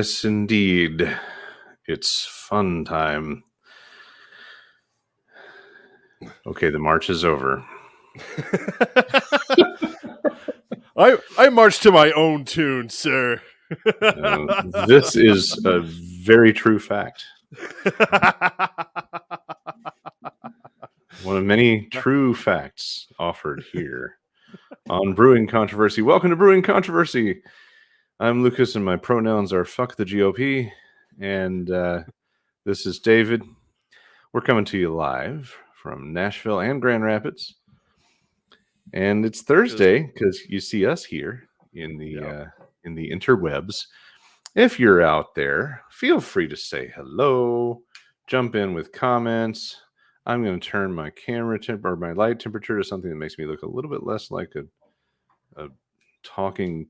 Yes, indeed. It's fun time. Okay, the march is over. I march to my own tune, sir. This is a very true fact. One of many true facts offered here on Brewing Controversy. Welcome to Brewing Controversy. I'm Lucas, and my pronouns are fuck the GOP. And this is David. We're coming to you live from Nashville and Grand Rapids. And it's Thursday because you see us here in the interwebs. If you're out there, feel free to say hello, jump in with comments. I'm going to turn my camera or my light temperature to something that makes me look a little bit less like a talking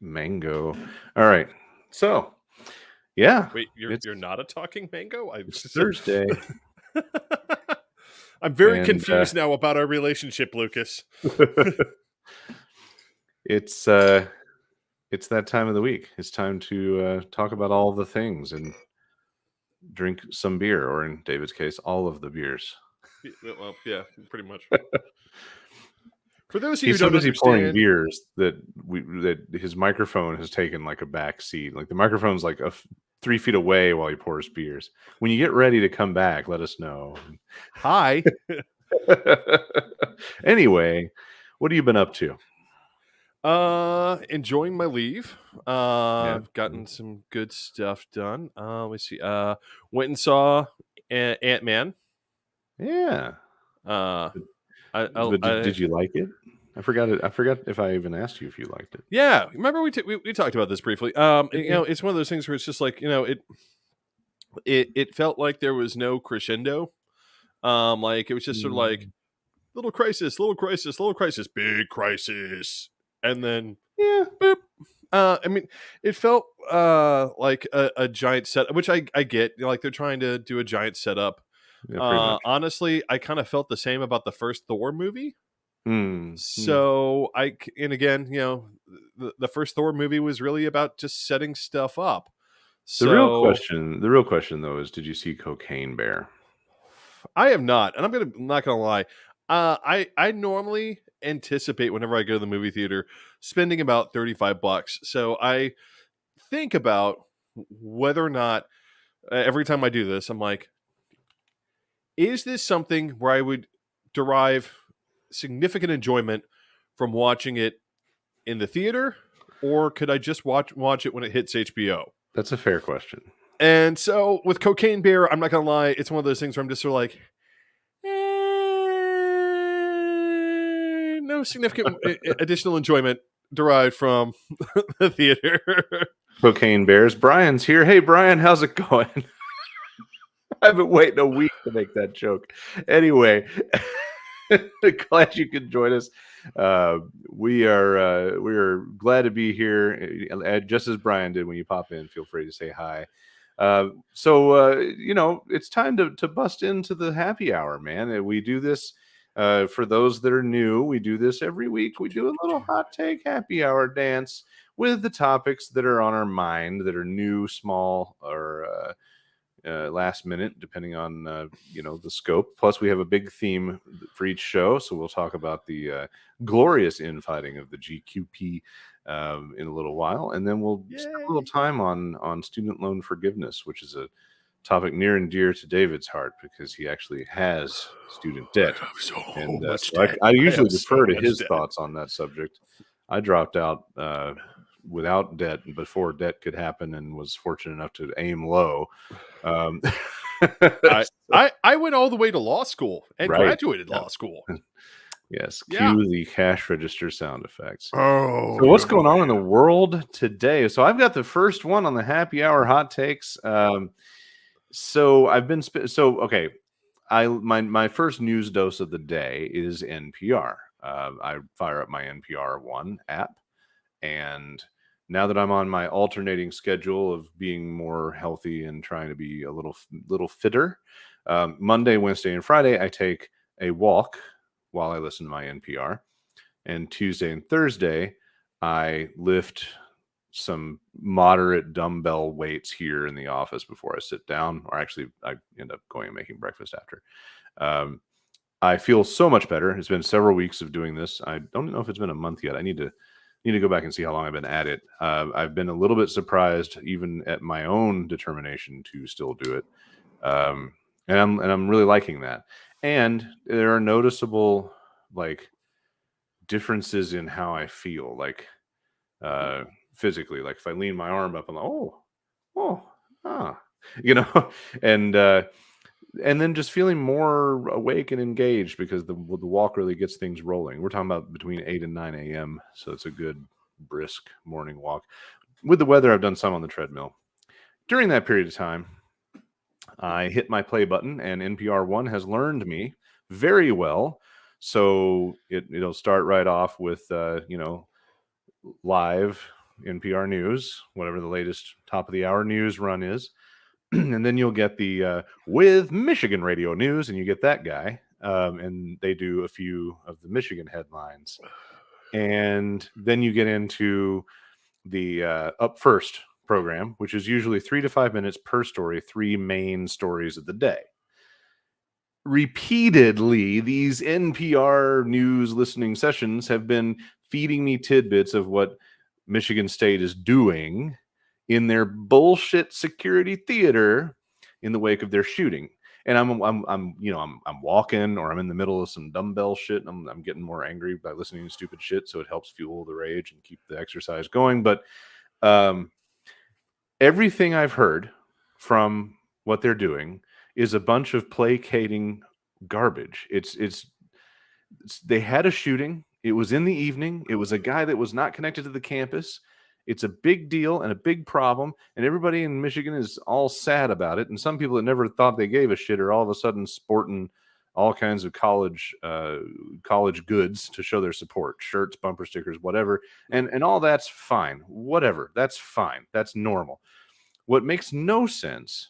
mango. All right. So, yeah. Wait, you're not a talking mango? It's Thursday. I'm very confused now about our relationship, Lucas. It's that time of the week. It's time to talk about all the things and drink some beer, or in David's case, all of the beers. Well, yeah, pretty much. For those of you He's who so don't busy understand, pouring beers that his microphone has taken like a back seat. Like the microphone's like 3 feet away while he pours beers. When you get ready to come back, let us know. Hi. Anyway, what have you been up to? Enjoying my leave. I've gotten some good stuff done. Let me see. Went and saw Ant-Man. Yeah. Did you like it? I forgot if I even asked you if you liked it. Yeah, remember we talked about this briefly. It's one of those things where it's just like, it felt like there was no crescendo. Like it was just sort of like little crisis, big crisis, and then boop. I mean, it felt like a giant set, which I get. Like they're trying to do a giant setup. Yeah, honestly, I kind of felt the same about the first Thor movie. So again, the first Thor movie was really about just setting stuff up. So the real question though is, did you see Cocaine Bear? I have not, and I'm not gonna lie. I normally anticipate whenever I go to the movie theater spending about $35. So I think about whether or not every time I do this, I'm like, is this something where I would derive significant enjoyment from watching it in the theater, or could I just watch it when it hits HBO? That's a fair question. And so with Cocaine Bear, I'm not gonna lie, it's one of those things where I'm just sort of like, no significant additional enjoyment derived from the theater. Cocaine Bears. Brian's here. Hey, Brian, how's it going? I've been waiting a week to make that joke. Anyway, glad you could join us. We are glad to be here. Just as Brian did when you pop in, feel free to say hi. It's time to bust into the happy hour, man. We do this for those that are new. We do this every week. We do a little hot take happy hour dance with the topics that are on our mind, that are new, small, or last minute, depending on the scope. Plus, we have a big theme for each show, so we'll talk about the glorious infighting of the GQP in a little while, and then we'll spend a little time on student loan forgiveness, which is a topic near and dear to David's heart because he actually has student debt. I usually defer to his thoughts on that subject. I dropped out without debt before debt could happen, and was fortunate enough to aim low. I went all the way to law school and graduated law school. Yes, cue the cash register sound effects. Oh, so what's going on in the world today? So I've got the first one on the happy hour hot takes. So I've been okay. My first news dose of the day is NPR. I fire up my NPR One app, and now that I'm on my alternating schedule of being more healthy and trying to be a little fitter, Monday, Wednesday, and Friday I take a walk while I listen to my NPR, and Tuesday and Thursday I lift some moderate dumbbell weights here in the office before I sit down, or actually I end up going and making breakfast after. I feel so much better. It's been several weeks of doing this. I don't know if it's been a month yet. I need to go back and see how long I've been at it. I've been a little bit surprised, even at my own determination to still do it, and I'm really liking that. And there are noticeable like differences in how I feel, like physically. Like if I lean my arm up, I'm like, oh, ah, you know, and and then just feeling more awake and engaged because the walk really gets things rolling. We're talking about between 8 and 9 a.m. So it's a good brisk morning walk. With the weather, I've done some on the treadmill. During that period of time, I hit my play button, and NPR One has learned me very well. So it'll start right off with live NPR news, whatever the latest top of the hour news run is. And then you'll get the with Michigan radio news, and you get that guy, and they do a few of the Michigan headlines, and then you get into the up first program, which is usually 3 to 5 minutes per story, 3 main stories of the day. Repeatedly, these NPR news listening sessions have been feeding me tidbits of what Michigan State is doing in their bullshit security theater in the wake of their shooting. And I'm walking, or I'm in the middle of some dumbbell shit, and I'm getting more angry by listening to stupid shit, so it helps fuel the rage and keep the exercise going. But everything I've heard from what they're doing is a bunch of placating garbage. They had a shooting. It was in the evening. It was a guy that was not connected to the campus. It's a big deal and a big problem, and everybody in Michigan is all sad about it. And some people that never thought they gave a shit are all of a sudden sporting all kinds of college goods to show their support, shirts, bumper stickers, whatever. And all that's fine. Whatever. That's fine. That's normal. What makes no sense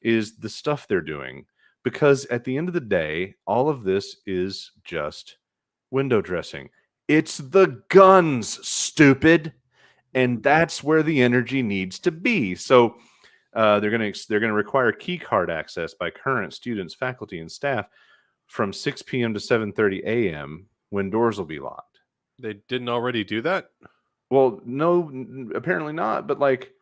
is the stuff they're doing, because at the end of the day, all of this is just window dressing. It's the guns, stupid. And that's where the energy needs to be. So they're going to require key card access by current students, faculty, and staff from 6 p.m. to 7:30 a.m. when doors will be locked. They didn't already do that? Well, no, apparently not. But like,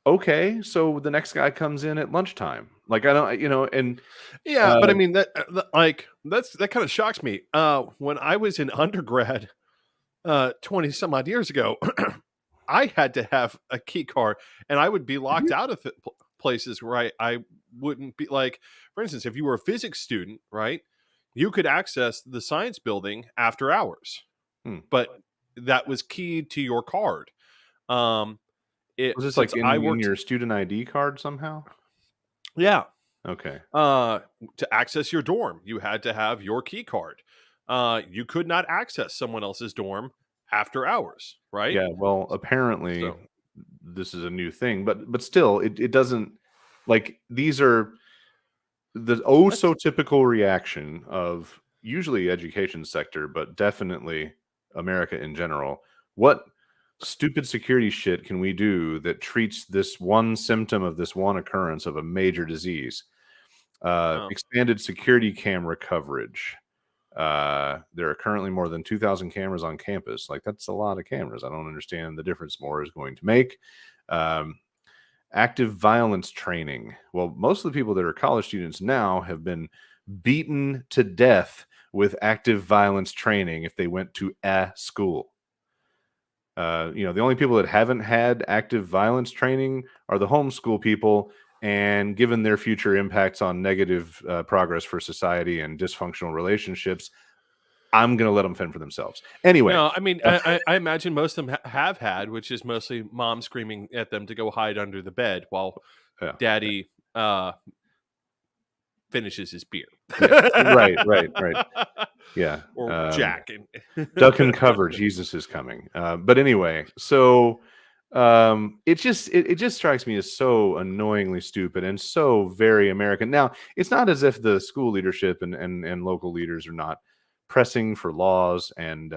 okay, so the next guy comes in at lunchtime. Like I don't, and yeah, but I mean that kind of shocks me. When I was in undergrad, 20 some odd years ago. I had to have a key card, and I would be locked out of places where I wouldn't be. Like, for instance, if you were a physics student, right, you could access the science building after hours, but that was keyed to your card. Was this like in your student ID card somehow? Yeah. Okay. To access your dorm, you had to have your key card. You could not access someone else's dorm after hours, right? Yeah, well, apparently this is a new thing, but still, it doesn't, like, these are the so typical reaction of usually education sector, but definitely America in general. What stupid security shit can we do that treats this one symptom of this one occurrence of a major disease? Expanded security camera coverage. There are currently more than 2,000 cameras on campus. Like, that's a lot of cameras. I don't understand the difference more is going to make. Active violence training. Well, most of the people that are college students now have been beaten to death with active violence training if they went to a school. The only people that haven't had active violence training are the homeschool people. And given their future impacts on negative progress for society and dysfunctional relationships, I'm going to let them fend for themselves. Anyway. No, I mean, I imagine most of them have had, which is mostly mom screaming at them to go hide under the bed while daddy finishes his beer. Yeah. Right. Yeah. Or Jack. Duck and cover, Jesus is coming. But anyway, so it just strikes me as so annoyingly stupid and so very American. Now, it's not as if the school leadership and local leaders are not pressing for laws and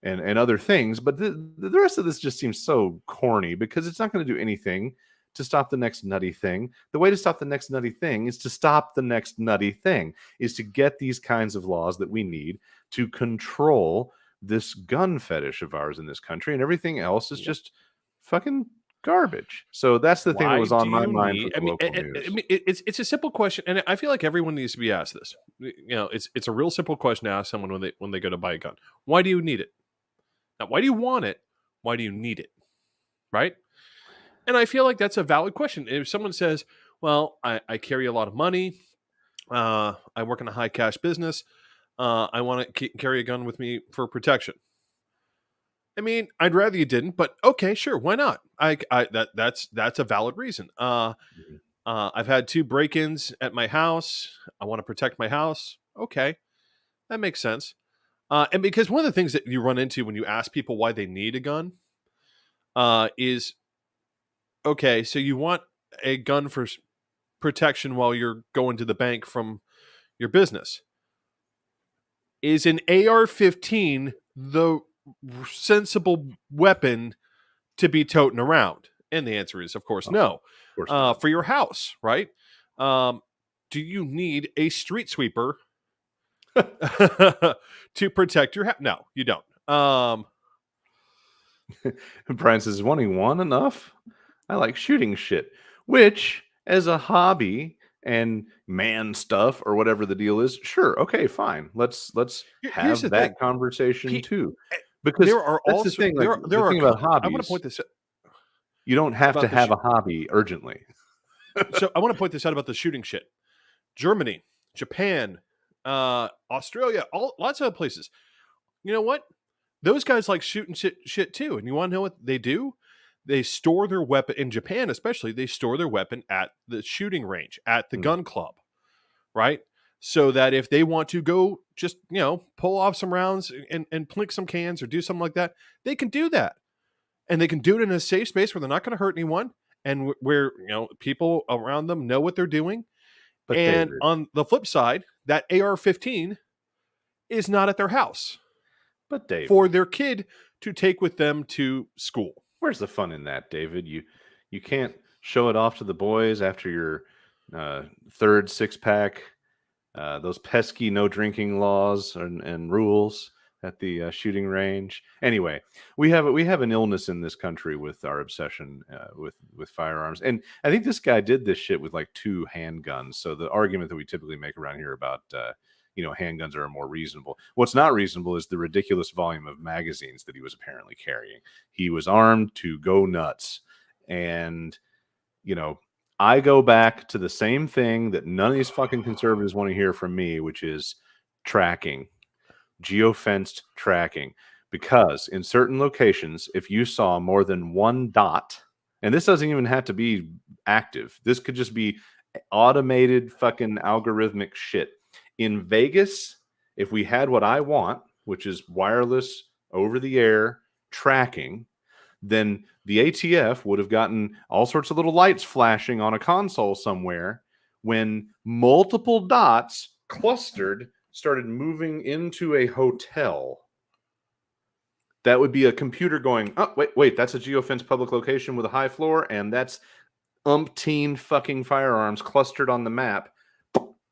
and other things. But the rest of this just seems so corny because it's not going to do anything to stop the next nutty thing. The way to stop the next nutty thing is to stop the next nutty thing, is to get these kinds of laws that we need to control this gun fetish of ours in this country, and everything else is just fucking garbage. So that's the thing that Why was do on my you mind need? for the local news. It's a simple question, and I feel like everyone needs to be asked this. It's a real simple question to ask someone when they go to buy a gun. Why do you need it? Now, why do you want it? Why do you need it? Right? And I feel like that's a valid question. If someone says, "Well, I carry a lot of money. I work in a high cash business. I want to carry a gun with me for protection." I mean, I'd rather you didn't, but okay, sure, why not? That's a valid reason. Mhm. I've had 2 break-ins at my house. I want to protect my house. Okay, that makes sense. And because one of the things that you run into when you ask people why they need a gun is okay, so you want a gun for protection while you're going to the bank from your business. Is an AR-15 the sensible weapon to be toting around? And the answer is, of course, Oh, no. of course not. For your house, right? Do you need a street sweeper to protect your house? No, you don't. Brian says, "Is wanting one enough? I like shooting shit." Which, as a hobby and man stuff or whatever the deal is, sure, okay, fine. Let's Here's the have thing: that conversation too, eh, because there are that's the also thing. Like there the are. thing about I want to hobbies, point this you don't have to about the. have a hobby urgently. So I want to point this out about the shooting shit. Germany, Japan, Australia, lots of other places. You know what? Those guys like shooting shit too. And you want to know what they do? They store their weapon in Japan, especially. They store their weapon at the shooting range, at the Hmm. gun club, right? So that if they want to go just pull off some rounds and plink some cans or do something like that, they can do that, and they can do it in a safe space where they're not going to hurt anyone, and where people around them know what they're doing. But And David, on the flip side, that AR-15 is not at their house but David, for their kid to take with them to school. where's the fun in that, David? You can't show it off to the boys after your third six pack. Those pesky no drinking laws and rules at the shooting range. Anyway, we have an illness in this country with our obsession with firearms, and I think this guy did this shit with like 2 handguns. So the argument that we typically make around here about handguns are more reasonable. What's not reasonable is the ridiculous volume of magazines that he was apparently carrying. He was armed to go nuts, and you know, I go back to the same thing that none of these fucking conservatives want to hear from me, which is tracking, geofenced tracking. Because in certain locations, if you saw more than 1 dot, and this doesn't even have to be active, this could just be automated fucking algorithmic shit. In Vegas, if we had what I want, which is wireless over the air tracking, then the ATF would have gotten all sorts of little lights flashing on a console somewhere when multiple dots clustered started moving into a hotel. That would be a computer going, "Oh, wait, that's a geofence public location with a high floor, and that's umpteen fucking firearms clustered on the map.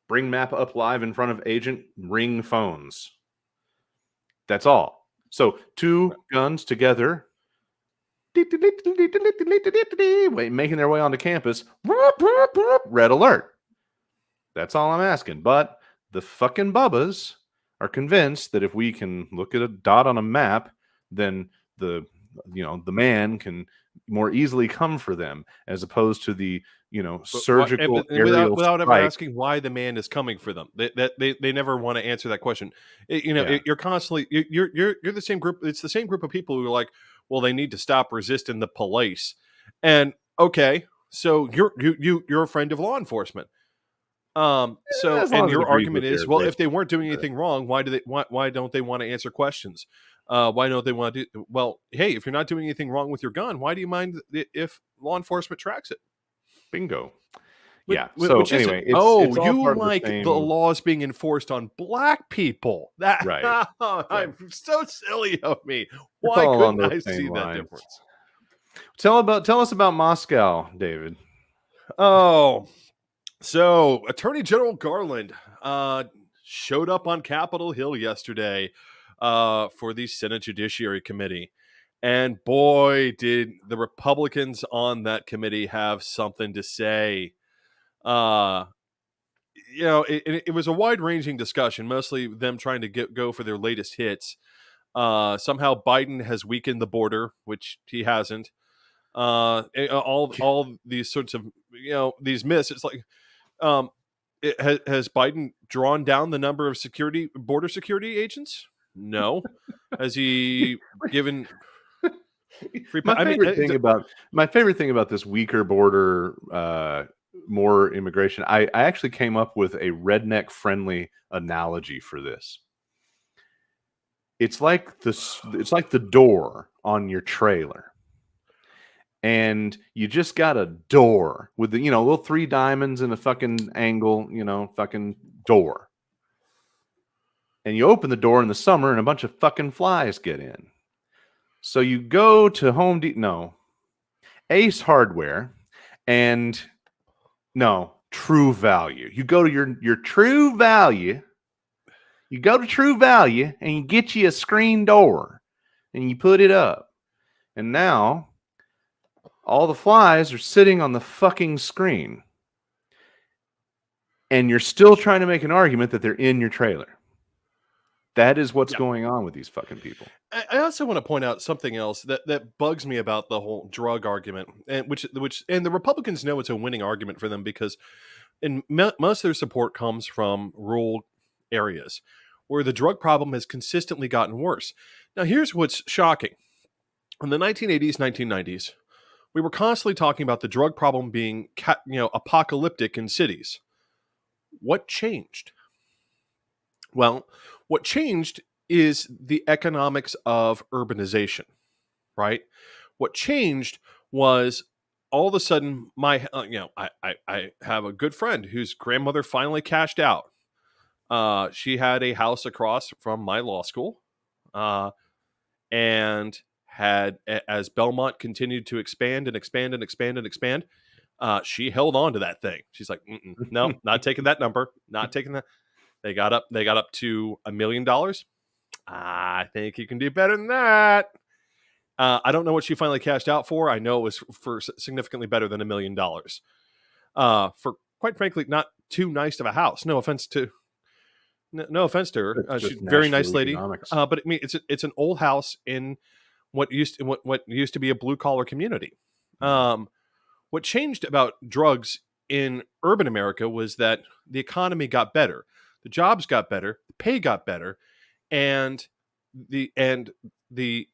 Bring map up live in front of agent, ring phones." That's all. So 2 guns together, making their way onto campus. Red alert. That's all I'm asking. But the fucking bubbas are convinced that if we can look at a dot on a map, then the man can more easily come for them, as opposed to the surgical aerial Without ever strike. asking why the man is coming for them. They never want to answer that question. Yeah. You're constantly you're the same group. It's the same group of people who are like, well, they need to stop resisting the police. And okay, so you're a friend of law enforcement. As long And as it your agrees argument with is, their well, race. if they weren't doing anything wrong, why don't they want to answer questions? Why don't they want to do? Well, hey, if you're not doing anything wrong with your gun, why do you mind if law enforcement tracks it? Bingo. Yeah. So Which isn't. anyway, Oh, it's all you part of the like the same. laws being enforced on black people? That Right. Right. I'm so silly of me. It's Why all along couldn't those I same see that lines. difference? Tell us about Moscow, David. Oh, so Attorney General Garland showed up on Capitol Hill yesterday for the Senate Judiciary Committee. And boy, did the Republicans on that committee have something to say. Uh, it was a wide ranging discussion, mostly them trying to go for their latest hits. Somehow Biden has weakened the border, which he hasn't. All these sorts of these myths. It's like, um, has Biden drawn down the number of border security agents? No. Has he given free? My I mean, favorite thing about this weaker border, more immigration. I actually came up with a redneck friendly analogy for this. It's like the door on your trailer, and you just got a door with the little three diamonds and a fucking angle, fucking door. And you open the door in the summer, and a bunch of fucking flies get in. So you go to Home Depot, no, Ace Hardware, and no, True Value. You go to your True Value. You go to True Value and you get you a screen door and you put it up. And now all the flies are sitting on the fucking screen. And you're still trying to make an argument that they're in your trailer. That is what's going on with these fucking people. I also want to point out something else that bugs me about the whole drug argument, and which and the Republicans know it's a winning argument for them because most of their support comes from rural areas where the drug problem has consistently gotten worse. Now, here's what's shocking. In the 1980s, 1990s, we were constantly talking about the drug problem being apocalyptic in cities. What changed? Well, what changed is the economics of urbanization, right? What changed was all of a sudden I have a good friend whose grandmother finally cashed out. She had a house across from my law school, and as Belmont continued to expand and expand and expand and expand, she held on to that thing. She's like, no, not taking that number, not taking that. They got up to $1 million. I think you can do better than that. I don't know what she finally cashed out for. I know it was for significantly better than $1 million. For quite frankly, not too nice of a house. No offense to her. She's a very nice lady. But I mean, it's an old house in what used to be a blue collar community. What changed about drugs in urban America was that the economy got better, the jobs got better, the pay got better, and the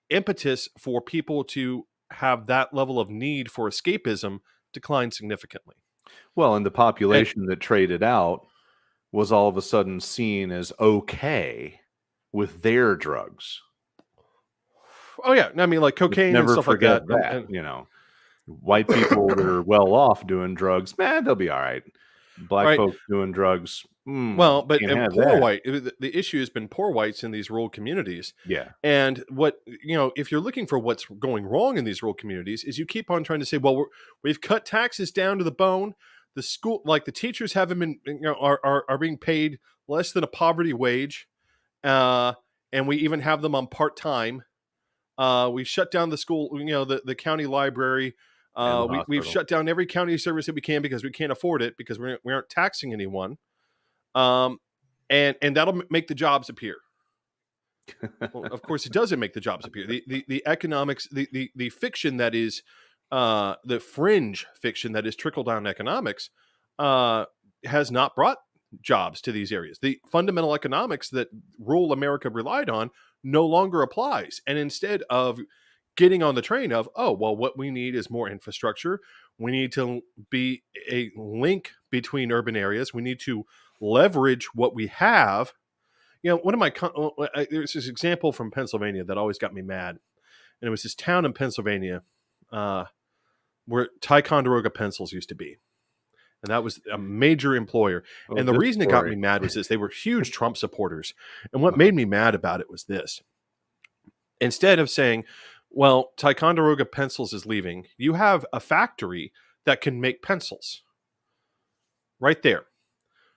impetus for people to have that level of need for escapism declined significantly. Well, and the population that traded out was all of a sudden seen as okay with their drugs. Oh yeah, I mean, like cocaine and stuff like that. And white people that are well off doing drugs, man, they'll be all right. Black folks doing drugs, well, but poor white. The issue has been poor whites in these rural communities. Yeah, and if you're looking for what's going wrong in these rural communities, is you keep on trying to say, well, we've cut taxes down to the bone. The school, like the teachers, haven't been, are being paid less than a poverty wage, and we even have them on part time. We shut down the school, the county library. We've shut down every county service that we can because we can't afford it because we aren't taxing anyone. And that'll make the jobs appear. Well, of course, it doesn't make the jobs appear. The economics, the fiction that is the fringe fiction that is trickle down economics has not brought jobs to these areas. The fundamental economics that rural America relied on no longer applies. And instead of getting on the train of, oh, well, what we need is more infrastructure. We need to be a link between urban areas. We need to leverage what we have. One of my, there's this example from Pennsylvania that always got me mad. And it was this town in Pennsylvania where Ticonderoga pencils used to be. and that was a major employer. Oh, And the this reason it got story. me mad was this: they were huge Trump supporters, and what made me mad about it was this: instead of saying, "Well, Ticonderoga Pencils is leaving," you have a factory that can make pencils right there.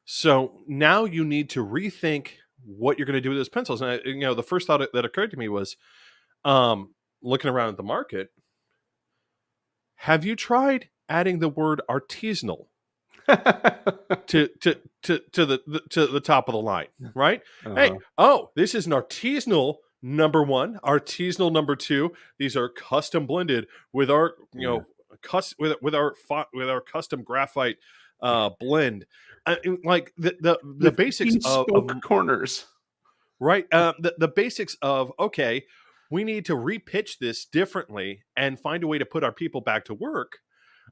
So now you need to rethink what you're going to do with those pencils. And the first thought that occurred to me was, looking around at the market, have you tried adding the word artisanal to the top of the line? Right? Hey, this is an artisanal number one, artisanal number two. These are custom blended with our with our custom graphite blend. Like the basics of corners, right? The basics of, okay, we need to repitch this differently and find a way to put our people back to work.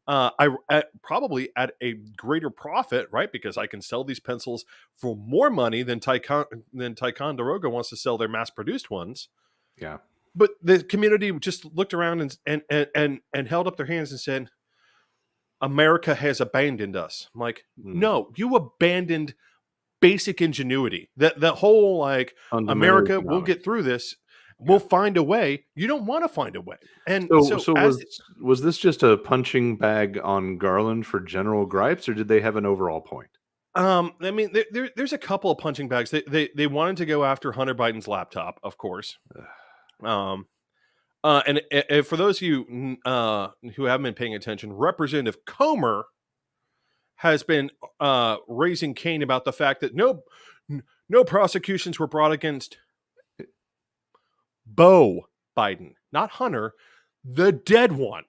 Probably at a greater profit, right? Because I can sell these pencils for more money than Ticonderoga wants to sell their mass-produced ones. Yeah. But the community just looked around and held up their hands and said, America has abandoned us. I'm like, no, you abandoned basic ingenuity. The whole like, America, we'll get through this. We'll find a way. You don't want to find a way. And so was this just a punching bag on Garland for general gripes, or did they have an overall point? I mean, there's a couple of punching bags. They wanted to go after Hunter Biden's laptop, of course. And for those of you who haven't been paying attention, Representative Comer has been raising Cain about the fact that no prosecutions were brought against Beau Biden, not Hunter, the dead one.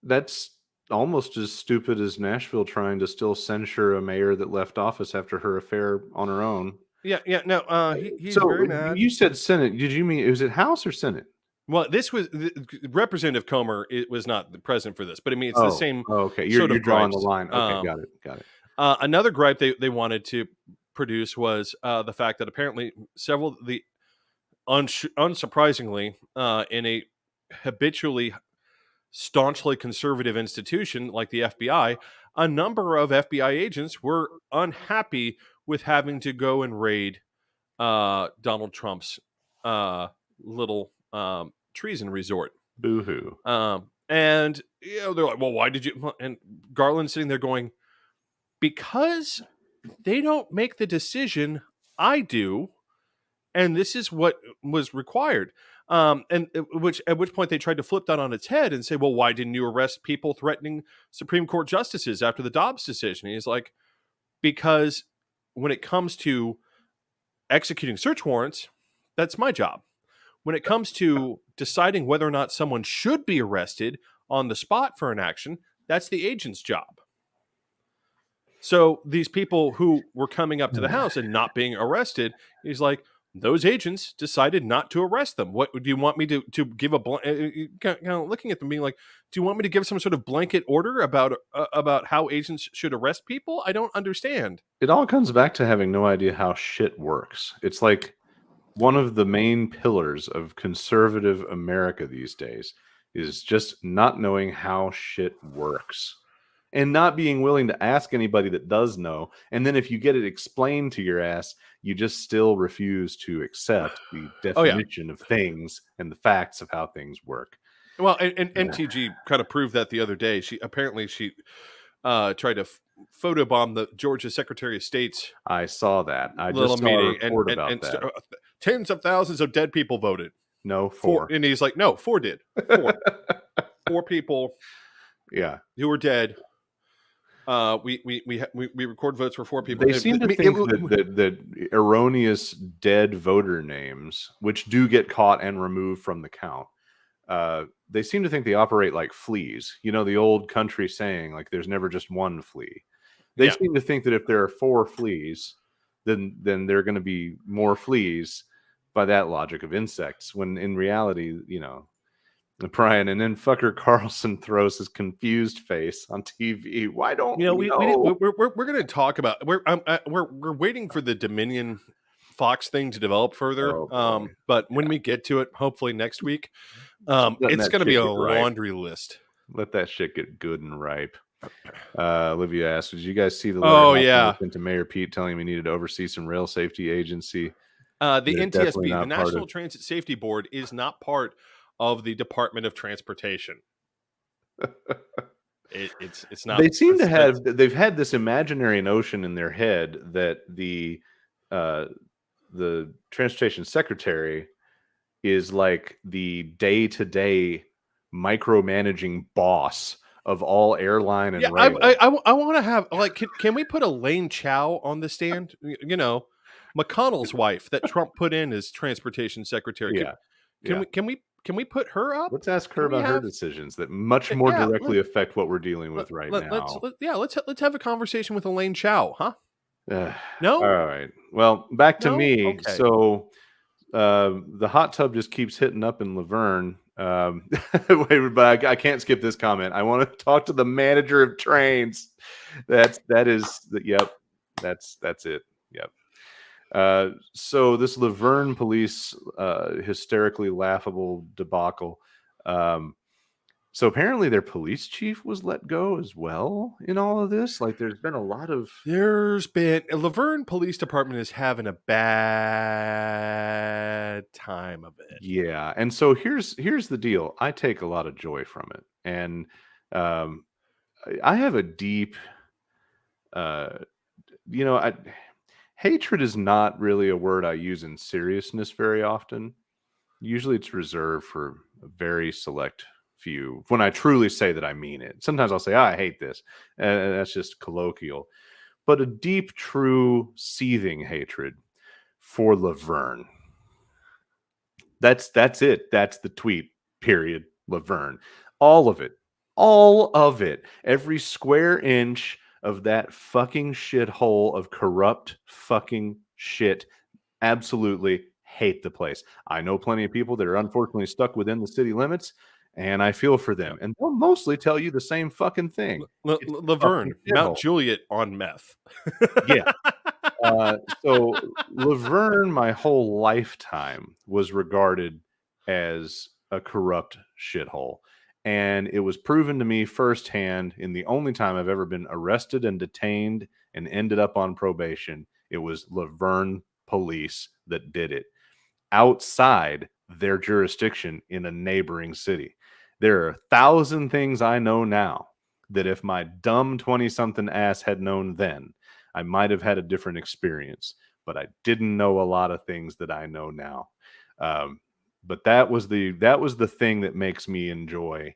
That's almost as stupid as Nashville trying to still censure a mayor that left office after her affair on her own. Yeah, no, he's very mad. You said Senate. Did you mean, was it House or Senate? Well, this was Representative Comer. It was not the president for this, but I mean, it's the same. Okay, you're drawing the line. Okay, got it. Another gripe they wanted to produce was the fact that apparently several of the unsurprisingly in a habitually staunchly conservative institution like the FBI, a number of FBI agents were unhappy with having to go and raid Donald Trump's little treason resort. Boo-hoo. And they're like, well, why did you? And Garland's sitting there going, because they don't make the decision, I do, and this is what was required. And at which point they tried to flip that on its head and say, well, why didn't you arrest people threatening Supreme Court justices after the Dobbs decision? And he's like, because when it comes to executing search warrants, that's my job. When it comes to deciding whether or not someone should be arrested on the spot for an action, that's the agent's job. So these people who were coming up to the house and not being arrested, he's like, those agents decided not to arrest them. What do you want me to give kind of looking at them being like, do you want me to give some sort of blanket order about how agents should arrest people? I don't understand. It all comes back to having no idea how shit works. It's like one of the main pillars of conservative America these days is just not knowing how shit works. And not being willing to ask anybody that does know. And then if you get it explained to your ass, you just still refuse to accept the definition of things and the facts of how things work. Well, and MTG kind of proved that the other day. She tried to photobomb the Georgia Secretary of State's. I saw that. I little just saw meeting, a report about that. Tens of thousands of dead people voted. No, four. And he's like, no, four did. Four people. Yeah, who were dead. We record votes for four people. They seem to think that erroneous dead voter names, which do get caught and removed from the count, they seem to think they operate like fleas. You know, the old country saying, like, there's never just one flea. They seem to think that if there are four fleas, then there are going to be more fleas by that logic of insects, when in reality, you know, Brian, and then fucker Carlson throws his confused face on TV. Why don't we're going to talk about we're waiting for the Dominion Fox thing to develop further. But when we get to it, hopefully next week, it's going to be a laundry list. Let that shit get good and ripe. Olivia asked, did you guys see the letter Oh Hoffman yeah. sent to Mayor Pete telling him he needed to oversee some rail safety agency? The They're definitely NTSB, the not part National of. Transit Safety Board, is not part of the Department of Transportation. It's not. They seem to that's- they've had this imaginary notion in their head that uh, the transportation secretary is like the day-to-day micromanaging boss of all airline yeah. and rail. I want to have like. Can we put Elaine Chao on the stand? You know, McConnell's wife that Trump put in as transportation secretary. Yeah, Can yeah. we put her up? Let's ask her Can we about her have? decisions that much more Yeah. directly affect what we're dealing with right now. Let's have a conversation with Elaine Chao, huh? All No, right. Well, back to no. me. Okay. So the hot tub just keeps hitting up in Laverne. Wait, but I can't skip this comment. I want to talk to the manager of trains. Yep. That's it. Yep. So this Laverne police hysterically laughable debacle. So apparently their police chief was let go as well in all of this. Like there's been a lot of Laverne Police Department is having a bad time of it. yeah. And so here's the deal. I take a lot of joy from it. And um I have a deep uh hatred is not really a word I use in seriousness very often. Usually it's reserved for a very select few when I truly say that I mean it. Sometimes I'll say, I hate this. And that's just colloquial. But a deep, true, seething hatred for Laverne. That's it. That's the tweet, period. Laverne. All of it. All of it. Every square inch of that fucking shithole of corrupt fucking shit. Absolutely hate the place. I know plenty of people that are unfortunately stuck within the city limits, and I feel for them. And they'll mostly tell you the same fucking thing. It's a fucking Laverne, Mount shithole. Juliet on meth. Yeah. So Laverne, my whole lifetime, was regarded as a corrupt shithole. And it was proven to me firsthand in the only time I've ever been arrested and detained and ended up on probation. It was Laverne police that did it outside their jurisdiction in a neighboring city. There are 1,000 things I know now that if my dumb 20-something ass had known then, I might have had a different experience, but I didn't know a lot of things that I know now. But that was the thing that makes me enjoy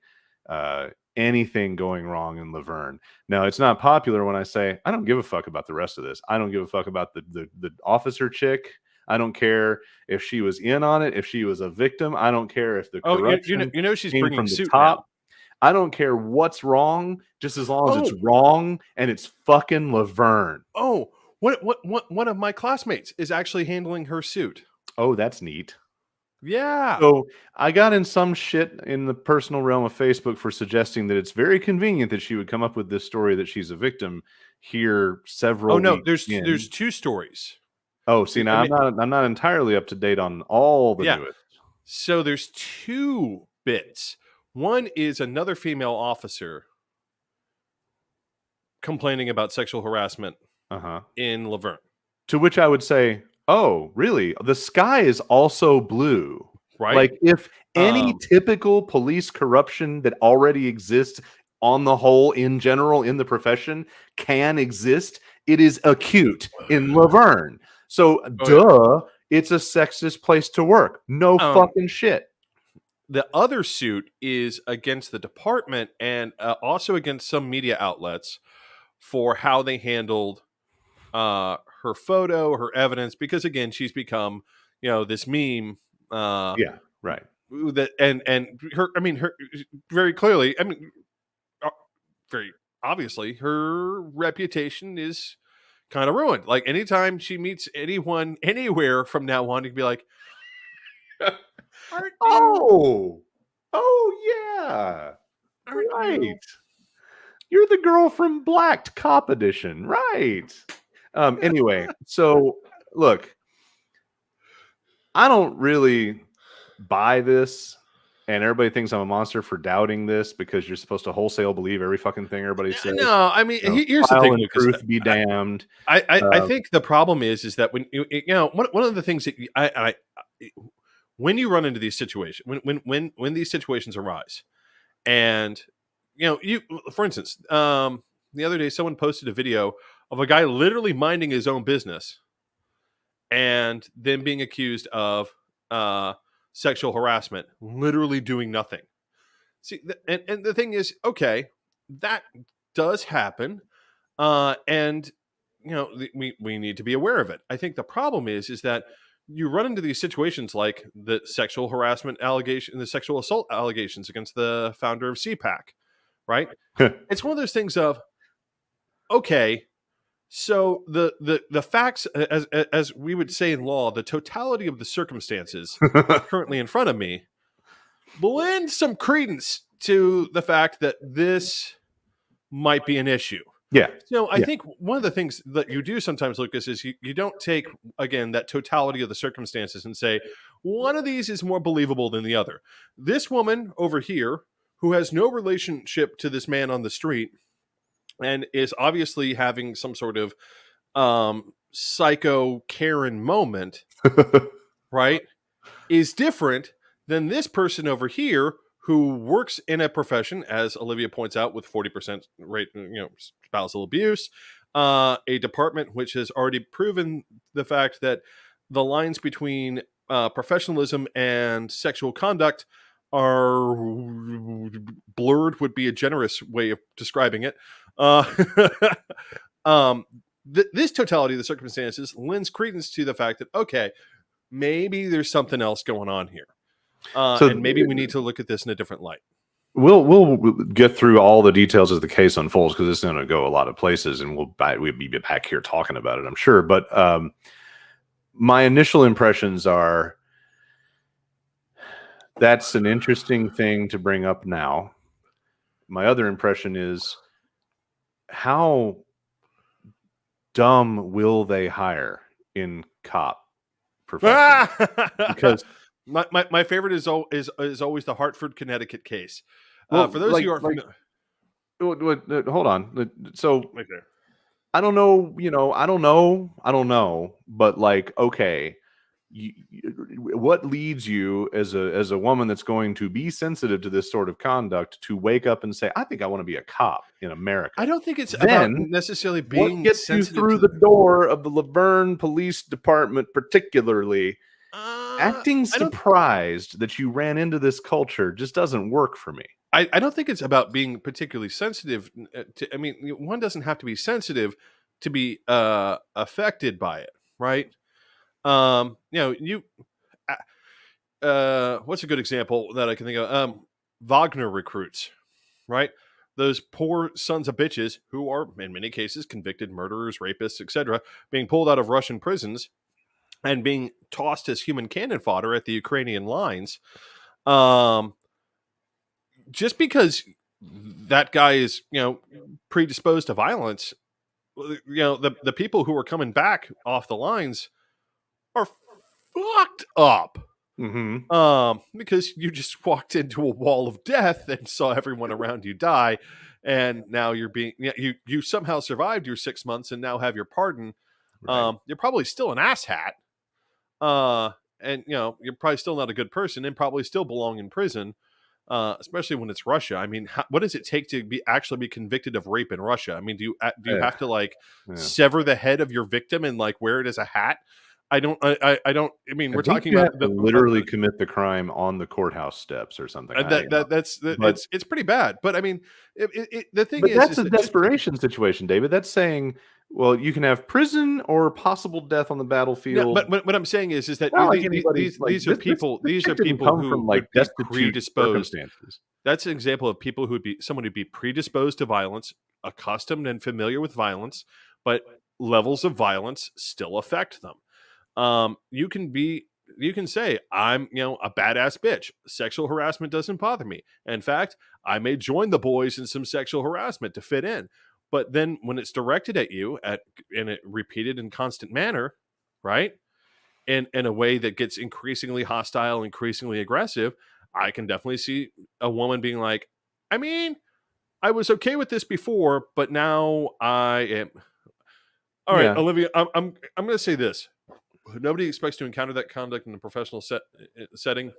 anything going wrong in Laverne. Now, it's not popular when I say I don't give a fuck about the rest of this. I don't give a fuck about the officer chick. I don't care if she was in on it, if she was a victim. I don't care if the corruption she's came bringing from the suit top. now. I don't care what's wrong, just as long as it's Oh. wrong and it's fucking Laverne. Oh, one of my classmates is actually handling her suit. Oh, that's neat. Yeah. So I got in some shit in the personal realm of Facebook for suggesting that it's very convenient that she would come up with this story that she's a victim here several Oh no, weeks in. there's two stories. Oh, see, now I mean, I'm not entirely up to date on all the yeah. newest. So there's two bits. One is another female officer complaining about sexual harassment in Laverne. To which I would say, oh, really? The sky is also blue. Right. Like if any typical police corruption that already exists on the whole in general in the profession can exist, it is acute in Laverne. So it's a sexist place to work. No fucking shit. The other suit is against the department and also against some media outlets for how they handled her photo, her evidence, because again, she's become, this meme. Yeah, right. That and her, her very clearly, very obviously, her reputation is kind of ruined. Like anytime she meets anyone anywhere from now on, you can be like, oh yeah, right. You're the girl from Blacked Cop Edition, right? Anyway, so look, I don't really buy this and everybody thinks I'm a monster for doubting this because you're supposed to wholesale believe every fucking thing everybody says. No, I mean, here's the File thing, and Lucas. truth be damned. I think the problem is that when one of the things that when you run into these situations, when these situations arise, and you, for instance, the other day someone posted a video of a guy literally minding his own business and then being accused of sexual harassment, literally doing nothing. See, and the thing is, okay, that does happen, and we need to be aware of it. I think the problem is that you run into these situations like the sexual harassment allegation, the sexual assault allegations against the founder of CPAC, right? It's one of those things of, okay, so the facts, as we would say in law, the totality of the circumstances currently in front of me lend some credence to the fact that this might be an issue. Yeah. So I think one of the things that you do sometimes, Lucas, is you don't take, again, that totality of the circumstances and say, one of these is more believable than the other. This woman over here, who has no relationship to this man on the street and is obviously having some sort of psycho Karen moment, right, is different than this person over here who works in a profession, as Olivia points out, with 40% rate, spousal abuse, a department which has already proven the fact that the lines between professionalism and sexual conduct are blurred, would be a generous way of describing it. This totality of the circumstances lends credence to the fact that, okay, maybe there's something else going on here. And maybe we need to look at this in a different light. We'll get through all the details as the case unfolds, because it's going to go a lot of places, and we'll be back here talking about it, I'm sure. But my initial impressions are that's an interesting thing to bring up now. My other impression is, how dumb will they hire in cop profession? Because my favorite is always the Hartford, Connecticut case. For those who are hold on. So right there. I don't know, but like, okay, what leads you as a woman that's going to be sensitive to this sort of conduct to wake up and say, I think I want to be a cop in America? I don't think it's about necessarily being what gets sensitive you through the door of the Laverne Police Department, particularly. Acting surprised that you ran into this culture just doesn't work for me. I don't think it's about being particularly sensitive. One doesn't have to be sensitive to be affected by it, right? What's a good example that I can think of? Wagner recruits, right? Those poor sons of bitches who are, in many cases, convicted murderers, rapists, etc., being pulled out of Russian prisons and being tossed as human cannon fodder at the Ukrainian lines. Just because that guy is, predisposed to violence, the people who are coming back off the lines are fucked up. Mm-hmm. Because you just walked into a wall of death and saw everyone around you die, and now you're being you somehow survived your 6 months and now have your pardon. Right. You're probably still an asshat, and you're probably still not a good person and probably still belong in prison. Especially when it's Russia. I mean, what does it take to actually be convicted of rape in Russia? I mean, do you have to sever the head of your victim and wear it as a hat? I don't. I mean, we're talking about literally commit the crime on the courthouse steps or something. It's pretty bad. But I mean, the thing is, that's a desperation situation, David. That's saying, well, you can have prison or possible death on the battlefield. Yeah, but what I'm saying is that these are people who would be predisposed. That's an example of people who would be someone who'd be predisposed to violence, accustomed and familiar with violence, but levels of violence still affect them. You can say, I'm, a badass bitch. Sexual harassment doesn't bother me. In fact, I may join the boys in some sexual harassment to fit in. But then when it's directed at you in a repeated and constant manner, right? In a way that gets increasingly hostile, increasingly aggressive, I can definitely see a woman being like, I mean, I was okay with this before, but now I am. All right, Yeah. Olivia, I'm going to say this. Nobody expects to encounter that conduct in a professional setting.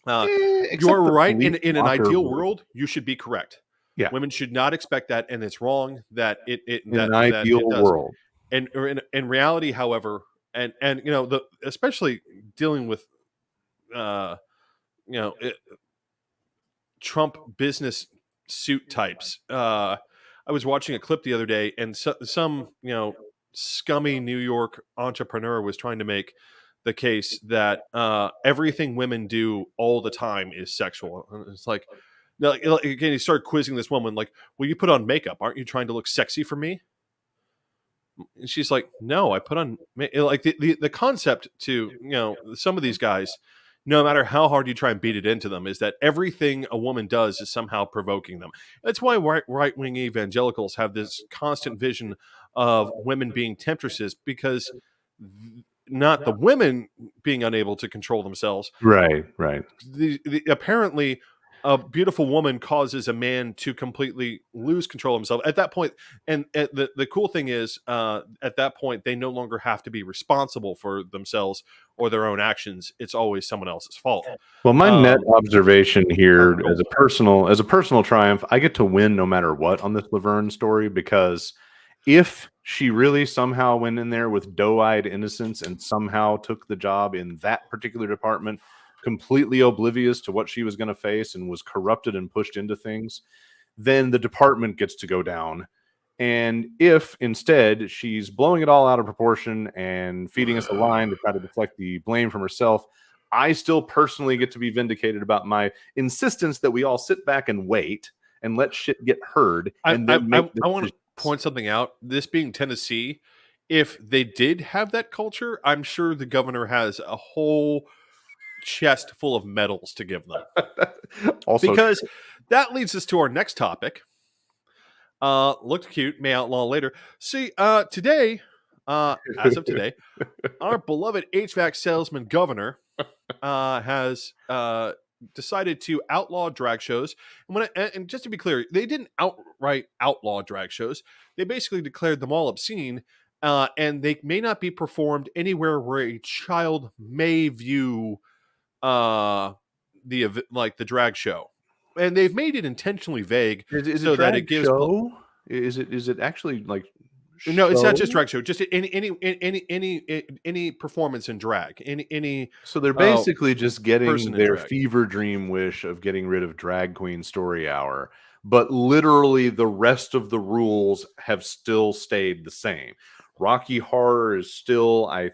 You are Except the right. police In an locker ideal room. world, you should be correct. Yeah. Women should not expect that, and it's wrong that In an that ideal it does. world. And in reality, however, and you know, the especially dealing with uh, you know, Trump business suit types. I was watching a clip the other day, and some scummy New York entrepreneur was trying to make the case that everything women do all the time is sexual. And it's like, no, again, he started quizzing this woman, like, "Well, you put on makeup. Aren't you trying to look sexy for me?" And she's like, "No, I put on like the concept to some of these guys." No matter how hard you try and beat it into them, is that everything a woman does is somehow provoking them. That's why right wing evangelicals have this constant vision of women being temptresses, because not the women being unable to control themselves. Right. Right. Apparently a beautiful woman causes a man to completely lose control of himself at that point. And the cool thing is, at that point, they no longer have to be responsible for themselves or their own actions. It's always someone else's fault. Well, my net Um, observation here cool. as a personal triumph, I get to win no matter what on this Laverne story, because if she really somehow went in there with doe-eyed innocence and somehow took the job in that particular department, completely oblivious to what she was going to face, and was corrupted and pushed into things, then the department gets to go down. And if instead she's blowing it all out of proportion and feeding us a line to try to deflect the blame from herself, I still personally get to be vindicated about my insistence that we all sit back and wait and let shit get heard and then make I want to decisions. point something out. This being Tennessee, if they did have that culture, I'm sure the governor has a whole chest full of medals to give them. Also Because true. that leads us to our next topic. Looked cute, may outlaw later. See, today, as of today, our beloved HVAC salesman governor has decided to outlaw drag shows. And just to be clear, they didn't outright outlaw drag shows. They basically declared them all obscene, and they may not be performed anywhere where a child may view the drag show. And they've made it intentionally vague Is it so that drag it gives show? Is it actually like no, it's not just show? drag show. Just any performance in drag, any So they're uh, basically just getting person in their drag. fever dream wish of getting rid of Drag Queen Story Hour, but literally the rest of the rules have still stayed the same. Rocky Horror is still, I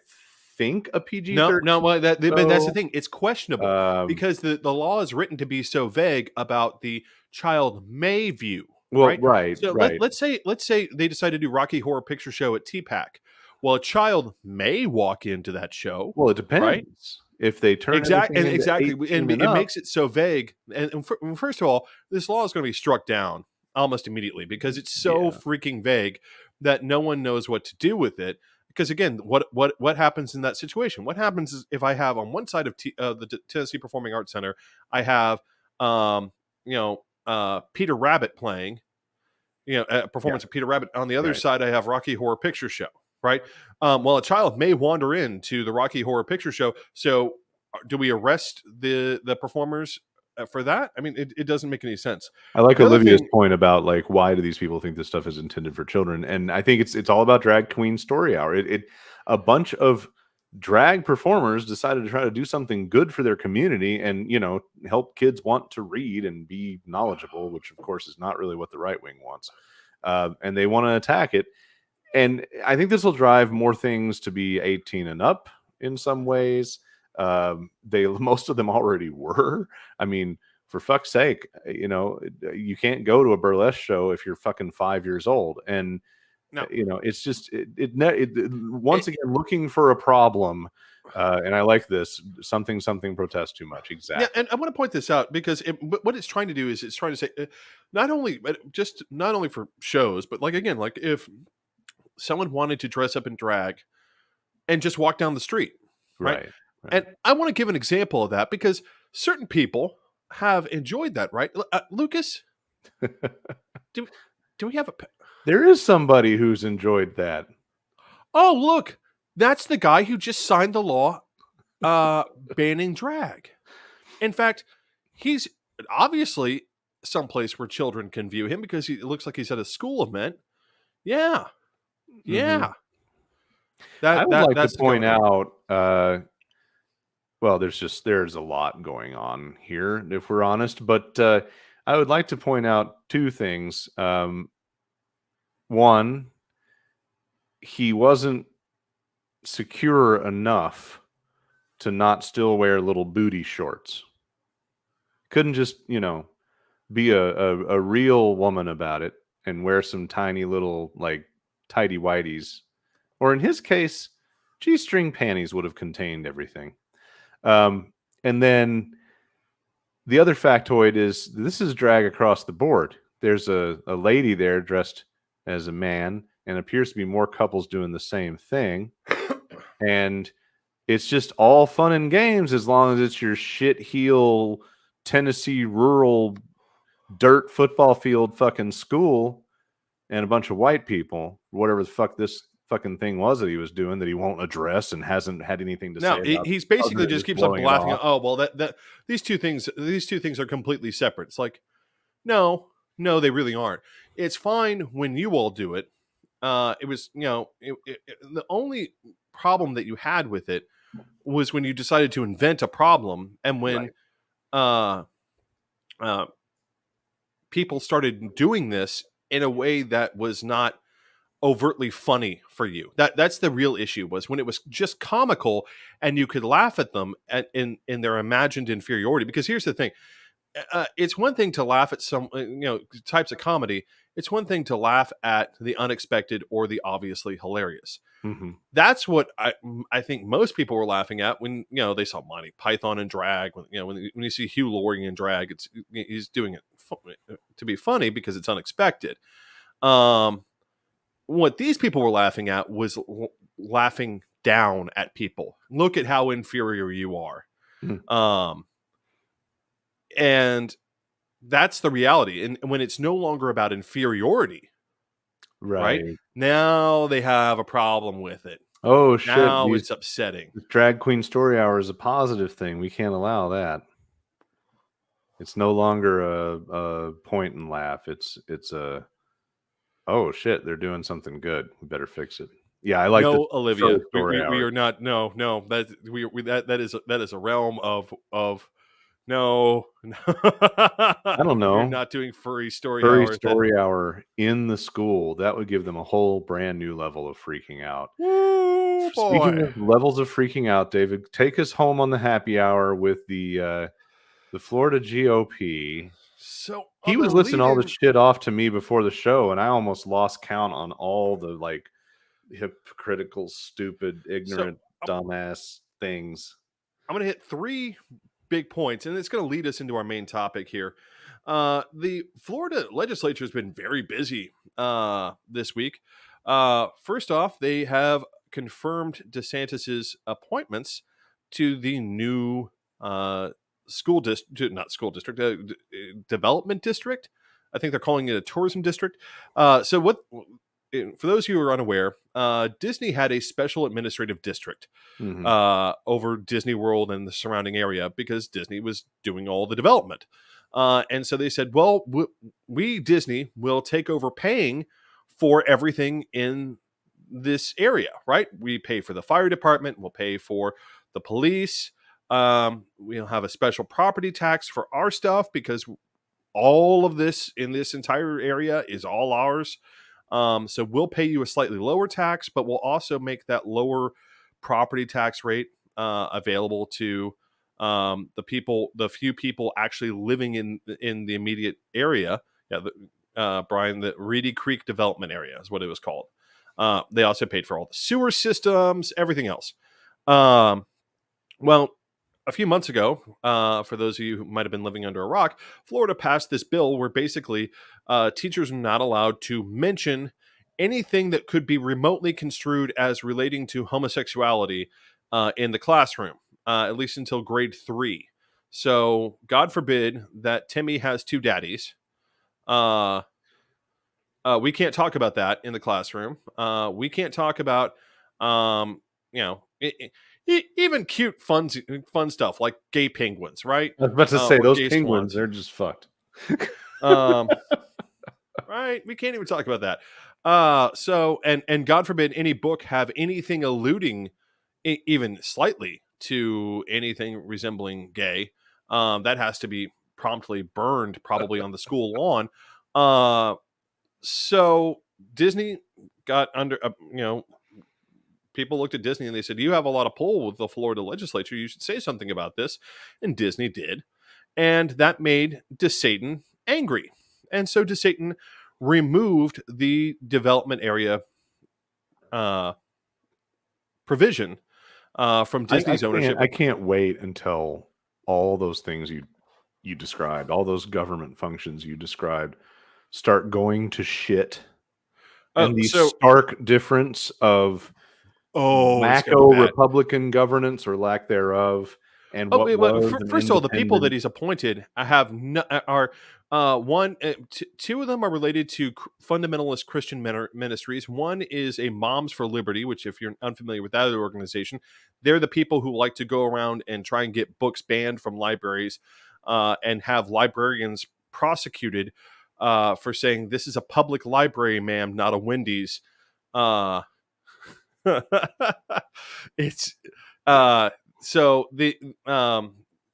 think, a No. PG-13 Well, but that's the show. thing. It's questionable Um, because the law is written to be so vague about the child may view. well, Right. right, So right. let's say they decide to do Rocky Horror Picture Show at TPAC. Well, a child may walk into that show, Well, it right? depends. If they turn everything into Exactly, 18 and and it up, makes it so vague. And first of all, this law is going to be struck down almost immediately because it's so yeah. freaking vague that no one knows what to do with it. Because again, what happens in that situation? What happens is if I have on one side of the Tennessee Performing Arts Center, I have Peter Rabbit playing, a Yeah, performance of Peter Rabbit. On the other right. side, I have Rocky Horror Picture Show, right? Well, a child may wander into the Rocky Horror Picture Show. So, do we arrest the performers for that? I mean, it doesn't make any sense. I like The other Olivia's thing, point about like why do these people think this stuff is intended for children? And I think it's all about Drag Queen Story Hour. It a bunch of drag performers decided to try to do something good for their community and help kids want to read and be knowledgeable, which of course is not really what the right wing wants. And they want to attack it. And I think this will drive more things to be 18 and up in some ways. They most of them already were. I mean, for fuck's sake, you can't go to a burlesque show if you're fucking 5 years old. And no, it's just once again looking for a problem. And I like this something protest too much. yeah, Exactly. and I want to point this out because what it's trying to do is it's trying to say not only for shows, but like again, like if someone wanted to dress up in drag and just walk down the street, right? Right. And I want to give an example of that because certain people have enjoyed that, right? Lucas, do do we have a? There is somebody who's enjoyed that. Oh, look, that's the guy who just signed the law banning drag. In fact, he's obviously someplace where children can view him because it looks like he's at a school event. Yeah, Mhm. yeah. I That would that like to that's the point governor. out, well, there's a lot going on here, if we're honest, but I would like to point out two things. One, he wasn't secure enough to not still wear little booty shorts. Couldn't just, be a real woman about it and wear some tiny little like tidy whities. Or in his case, G-string panties would have contained everything. And then the other factoid is this is drag across the board. There's a lady there dressed as a man, and appears to be more couples doing the same thing. And it's just all fun and games as long as it's your shit heel Tennessee rural dirt football field fucking school and a bunch of white people, whatever the fuck this fucking thing was that he was doing that he won't address and hasn't had anything to say No, about he's other basically than just just keeps on blowing it laughing. off. Oh well, that these two things are completely separate. It's like no, no, they really aren't. It's fine when you all do it. It was the only problem that you had with it was when you decided to invent a problem and when Right. uh, uh, people started doing this in a way that was not overtly funny for you. That's the real issue was when it was just comical and you could laugh at them in their imagined inferiority. Because here's the thing. It's one thing to laugh at some types of comedy. It's one thing to laugh at the unexpected or the obviously hilarious. Hmm. That's what I think most people were laughing at when they saw Monty Python in drag. When you see Hugh Laurie in drag, he's doing it to be funny because it's unexpected. Um, what these people were laughing at was laughing down at people. Look at how inferior you are. Um, and that's the reality. And when it's no longer about inferiority, right? Right. Now they have a problem with it. Oh shit! Now These it's upsetting. this drag queen story hour is a positive thing. We can't allow that. It's no longer a point and laugh. It's a oh shit! They're doing something good. We better fix it. Yeah, I like this No, Olivia, furry story we hour. are not. No, no, that is a realm of no. I don't We are know. not doing furry story Furry hours. That story hour in the school. That would give them a whole brand new level of freaking out. woo Speaking boy. of levels of freaking out, David, take us home on the happy hour with the Florida GOP. So He on the was listing lead all this in, shit off to me before the show, and I almost lost count on all the like hypocritical, stupid, so ignorant, dumbass things. I'm going to hit three big points, and it's going to lead us into our main topic here. The Florida legislature has been very busy this week. First off, they have confirmed DeSantis's appointments to the new school district, not school district, development district. I think they're calling it a tourism district. So what? For those of you who are unaware, Disney had a special administrative district Hmm. over Disney World and the surrounding area because Disney was doing all the development. And so they said, well, we, Disney, will take over paying for everything in this area, right? We pay for the fire department, we'll pay for the police. We'll have a special property tax for our stuff because all of this in this entire area is all ours. So we'll pay you a slightly lower tax, but we'll also make that lower property tax rate available to the few people actually living in the immediate area. Yeah, Brian, the Reedy Creek Development Area is what it was called. They also paid for all the sewer systems, everything else. Well, a few months ago, for those of you who might have been living under a rock, Florida passed this bill where basically teachers are not allowed to mention anything that could be remotely construed as relating to homosexuality in the classroom, at least until grade 3. So God forbid that Timmy has two daddies. Uh, we can't talk about that in the classroom. We can't talk about, um, you know, even cute, fun stuff like gay penguins, right? I was about to say Or those gay penguins, swans. they're just fucked. Um, right? We can't even talk about that. So and God forbid any book have anything alluding even slightly to anything resembling gay. That has to be promptly burned, probably on the school lawn. Uh, so Disney got under, people looked at Disney and they said, "You have a lot of pull with the Florida legislature. You should say something about this." And Disney did, and that made DeSatan angry, and so DeSatan removed the development area uh, provision from Disney's ownership. I can't wait until all those things you described, all those government functions you described, start going to shit, and the So, stark difference of oh, it's gonna be wacko bad. Republican governance or lack thereof, and Oh, what wait, well, was an first of all, the people that independent. he's appointed have are two of them are related to fundamentalist Christian ministries. One is a Moms for Liberty, which, if you're unfamiliar with that other organization, they're the people who like to go around and try and get books banned from libraries, and have librarians prosecuted for saying this is a public library, ma'am, not a Wendy's. Uh, it's uh so the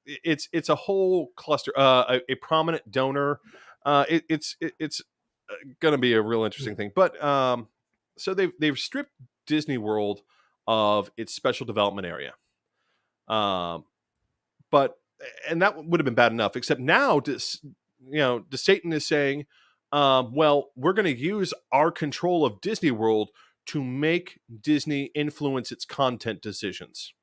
it's a whole cluster, a prominent donor. It's gonna be a real interesting thing, but so they've stripped Disney World of its special development area, um but and that would have been bad enough, except now the Satan is saying, well, we're going to use our control of Disney World to make Disney influence its content decisions.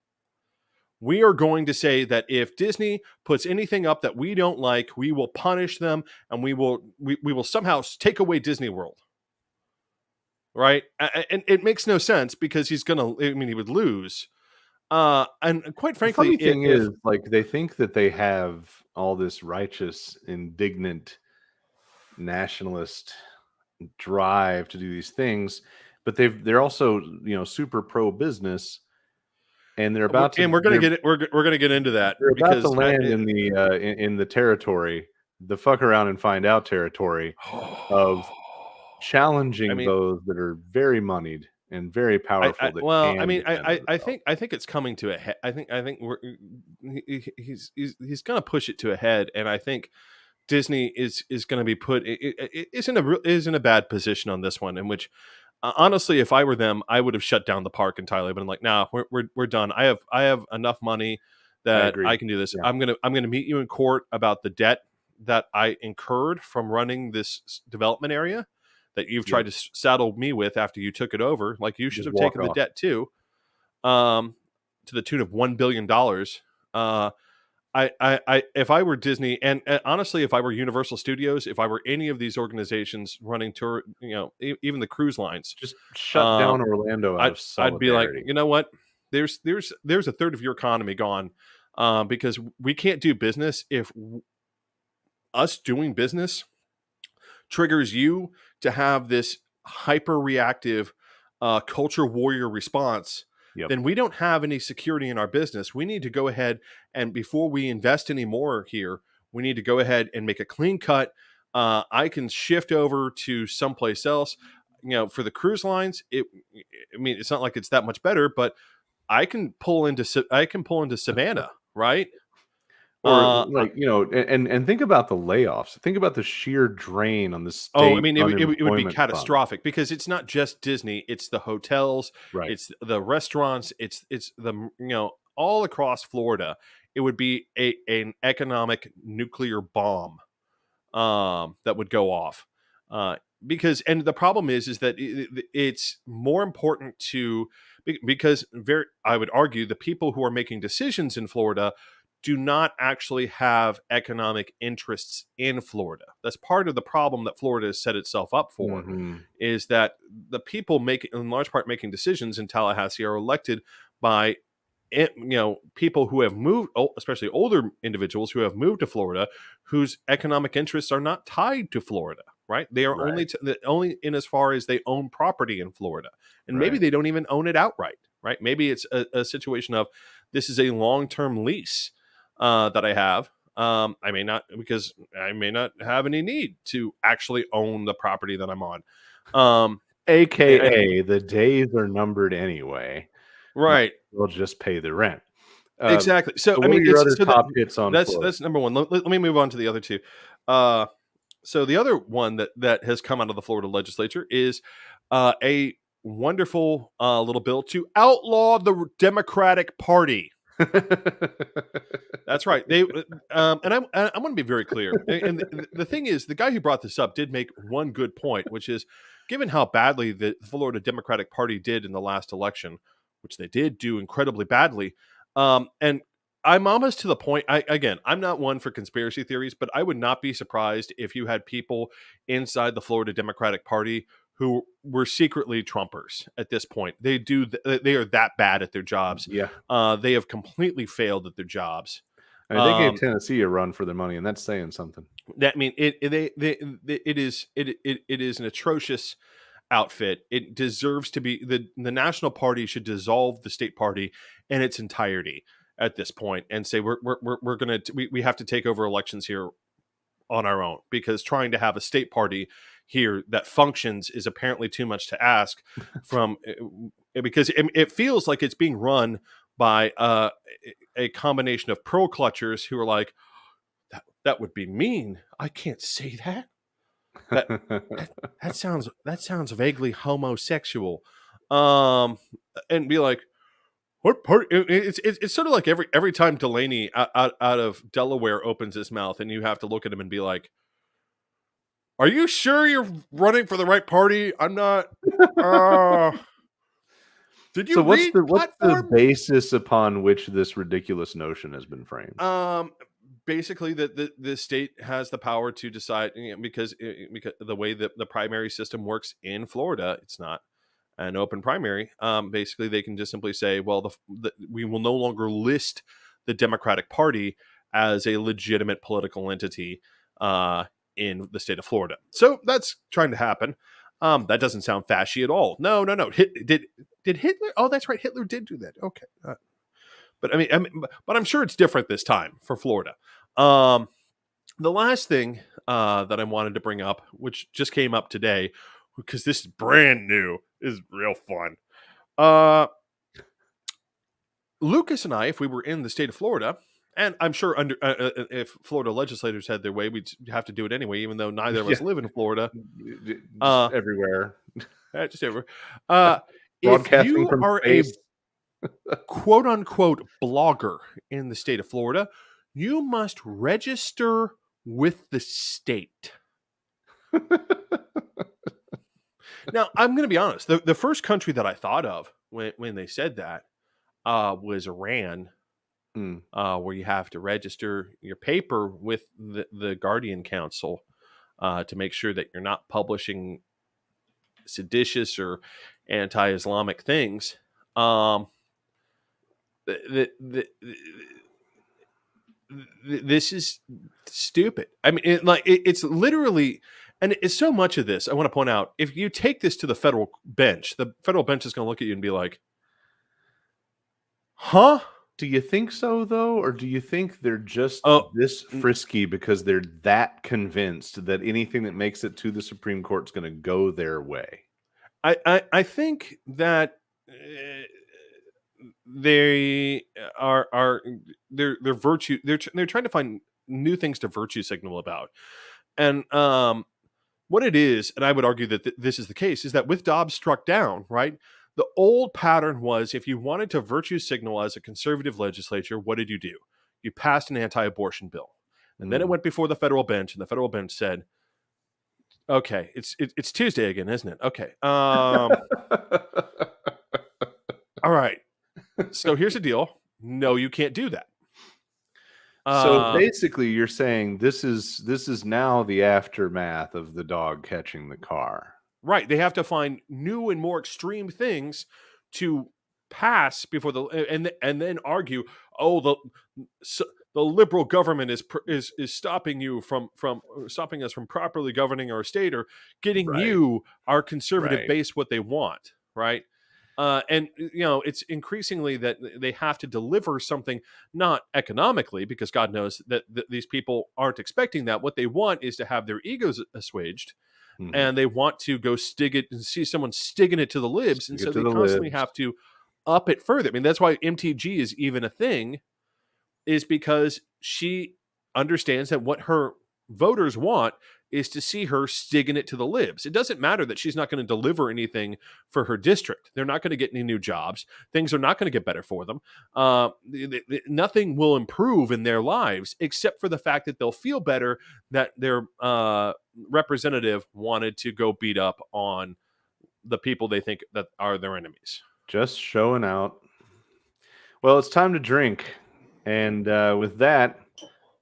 We are going to say that if Disney puts anything up that we don't like, we will punish them, and we will somehow take away Disney World. Right? And it makes no sense because he's gonna. I mean, he would lose. And quite The frankly, funny thing if is, like, they think that they have all this righteous, indignant, nationalist drive to do these things, but they're also, super pro business, and we're gonna get it, we're gonna get into that they're about to because land in the in the territory, the fuck around and find out territory of I challenging mean, those that are very moneyed and very powerful that can defend themselves. I think it's coming to a head. I think he's going to push it to a head, and I think Disney is going to be put is in a bad position on this one. In which, honestly, if I were them, I would have shut down the park entirely. But I'm like, nah, we're done. I have enough money I that I agree. can do this. Yeah, I'm gonna meet you in court about the debt that I incurred from running this development area that you've yep. tried to saddle me with after you took it over. Like, you should Just have walk taken the off. debt too, um, to the tune of $1 billion. Uh, if I were Disney, and honestly, if I were Universal Studios, if I were any of these organizations running tour, even the cruise lines, Just shut um, down Orlando out of I'd be like, solidarity. you know what? There's a third of your economy gone, because we can't do business if us doing business triggers you to have this hyper reactive culture warrior response. Yep. Then we don't have any security in our business. We need to go ahead and, before we invest any more here, we need to go ahead and make a clean cut. I can shift over to someplace else. For the cruise lines, I mean, it's not like it's that much better, but I can pull into Savannah, right? Or Uh, like, and think about the layoffs. Think about the sheer drain on the Oh, I state mean, it would be unemployment fund. catastrophic because it's not just Disney; it's the hotels, Right. it's the restaurants, it's the all across Florida. It would be an economic nuclear bomb, that would go off, uh, because and the problem is that it's more important because I would argue the people who are making decisions in Florida do not actually have economic interests in Florida. That's part of the problem that Florida has set itself up for, Mhm. is that the people in large part making decisions in Tallahassee are elected by people who have moved, especially older individuals who have moved to Florida, whose economic interests are not tied to Florida, right? They are Right. only in as far as they own property in Florida, and maybe Right. they don't even own it outright, right? Maybe it's a situation of this is a long-term lease that I have. I may not, because I may not have any need to actually own the property that I'm on. And AKA the days are numbered anyway. right. We'll just pay the rent. Exactly. So So I what are mean, your it's other so that top hits on Florida? that's number one. Let me move on to the other two. Uh, so the other one that has come out of the Florida legislature is a wonderful little bill to outlaw the Democratic Party. That's right. And I want to be very clear. And the thing is, the guy who brought this up did make one good point, which is, given how badly the Florida Democratic Party did in the last election, which they did do incredibly badly, and I'm almost to the point. I'm not one for conspiracy theories, but I would not be surprised if you had people inside the Florida Democratic Party who were secretly Trumpers at this point. They are that bad at their jobs. Yeah. They have completely failed at their jobs. I mean, they gave Tennessee a run for their money, and that's saying something. That I mean it is an atrocious outfit. It deserves to be the National Party should dissolve the state party in its entirety at this point and say we're gonna we have to take over elections here on our own, because trying to have a state party here that functions is apparently too much to ask from because it feels like it's being run by a combination of pearl clutchers who are like, that would be mean. I can't say that. That sounds vaguely homosexual. And be like, what part? It's sort of like every time Delaney out of Delaware opens his mouth, and you have to look at him and be like, "Are you sure you're running for the right party? I'm not." Did you So read what's the platform? basis upon which this ridiculous notion has been framed? Basically, that the state has the power to decide, because the way that the primary system works in Florida, it's not an open primary. Basically, they can just simply say, well, we will no longer list the Democratic Party as a legitimate political entity in the state of Florida. So that's trying to happen. That doesn't sound fashy at all. No. Did Hitler? Oh, that's right. Hitler did do that. Okay. But but I'm sure it's different this time for Florida. The last thing that I wanted to bring up, which just came up today, because this is brand new, is real fun. Lucas and I, if we were in the state of Florida, and I'm sure if Florida legislators had their way, we'd have to do it anyway, even though neither of us live in Florida. Just everywhere. Just everywhere. If Broadcasting you from are space. a quote unquote blogger in the state of Florida, you must register with the state. Now, I'm going to be honest. The first country that I thought of when they said that was Iran, where you have to register your paper with the Guardian Council to make sure that you're not publishing seditious or anti-Islamic things. This is stupid. I mean, it's literally, and it's so much of this. I want to point out, if you take this to the federal bench is going to look at you and be like, "Huh? Do you think so, though? Or do you think they're just this Mm. frisky because they're that convinced that anything that makes it to the Supreme Court is going to go their way? I think that they are they're virtue. They're trying to find new things to virtue signal about, and what it is, and I would argue that this is the case, is that with Dobbs struck down, right? The old pattern was, if you wanted to virtue signal as a conservative legislature, what did you do? You passed an anti-abortion bill, and then it went before the federal bench, and the federal bench said, "Okay, it's Tuesday again, isn't it? Okay, all right. So here's the deal. No, you can't do that." So basically, you're saying this is now the aftermath of the dog catching the car. Right. They have to find new and more extreme things to pass before and then argue, oh, the liberal government is stopping you from stopping us from properly governing our state, or getting Right. you, our conservative Right. base, what they want, right? And it's increasingly that they have to deliver something, not economically, because God knows that these people aren't expecting that. What they want is to have their egos assuaged, Mhm. and they want to go stig it and see someone stigging it to the libs, and Stick so it to they the constantly libs. have to up it further. I mean, that's why MTG is even a thing, is because she understands that what her voters want is to see her stigging it to the libs. It doesn't matter that she's not going to deliver anything for her district. They're not going to get any new jobs. Things are not going to get better for them. Nothing will improve in their lives except for the fact that they'll feel better that their representative wanted to go beat up on the people they think that are their enemies. Just showing out. Well, it's time to drink. And with that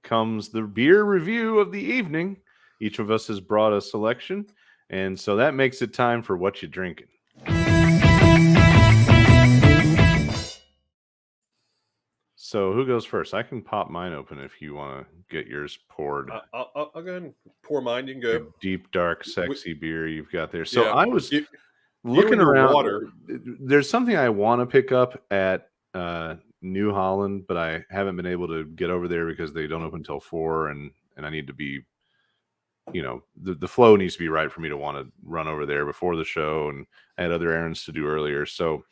comes the beer review of the evening. Each of us has brought a selection. And so that makes it time for what you drinking. So who goes first? I can pop mine open if you want to get yours poured. I'll go ahead and pour mine. You can Your go. deep, dark, sexy beer you've got there. So Yeah. I was You looking and your around. water. There's something I want to pick up at New Holland, but I haven't been able to get over there because they don't open until 4, and I need to be, the flow needs to be right for me to want to run over there before the show, and I had other errands to do earlier. So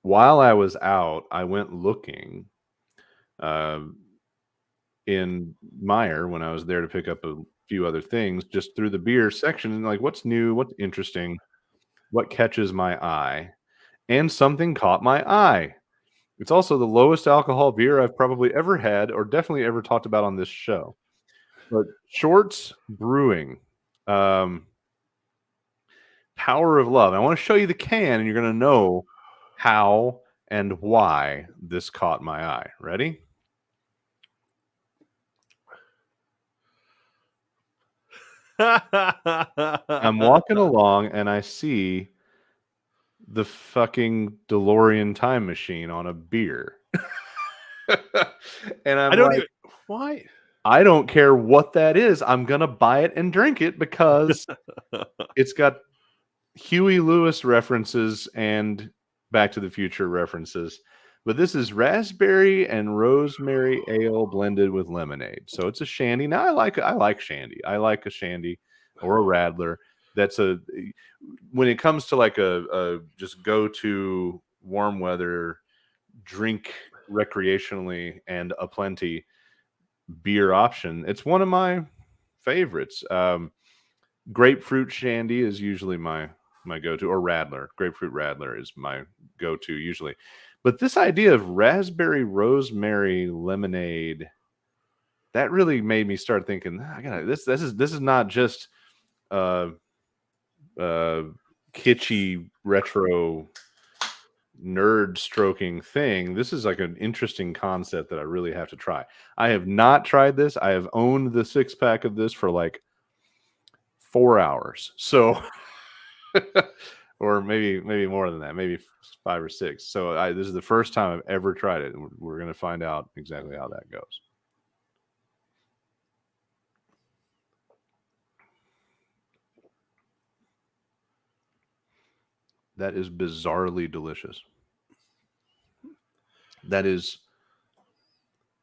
while I was out, I went looking in Meyer when I was there to pick up a few other things, just through the beer section, and like, what's new, what's interesting, what catches my eye, and something caught my eye. It's also the lowest alcohol beer I've probably ever had, or definitely ever talked about on this show. But Shorts Brewing, Power of Love. I want to show you the can, and you're going to know how and why this caught my eye. Ready? I'm walking along, and I see the fucking DeLorean time machine on a beer. And I'm like, why? I don't care what that is. I'm going to buy it and drink it because it's got Huey Lewis references and Back to the Future references. But this is raspberry and rosemary ale blended with lemonade. So it's a shandy. Now I like shandy. I like a shandy or a radler. That's when it comes to like a just go to warm weather drink recreationally and aplenty beer option, it's one of my favorites. Grapefruit shandy is usually my go-to, or radler. Grapefruit radler is my go-to usually. But this idea of raspberry rosemary lemonade, that really made me start thinking, I gotta this is not just kitschy retro nerd stroking thing. This is like an interesting concept that I really have to try. I have not tried this. I have owned the 6-pack of this for like 4 hours. So or maybe more than that, maybe 5 or 6. So this is the first time I've ever tried it. We're going to find out exactly how that goes. That is bizarrely delicious. That is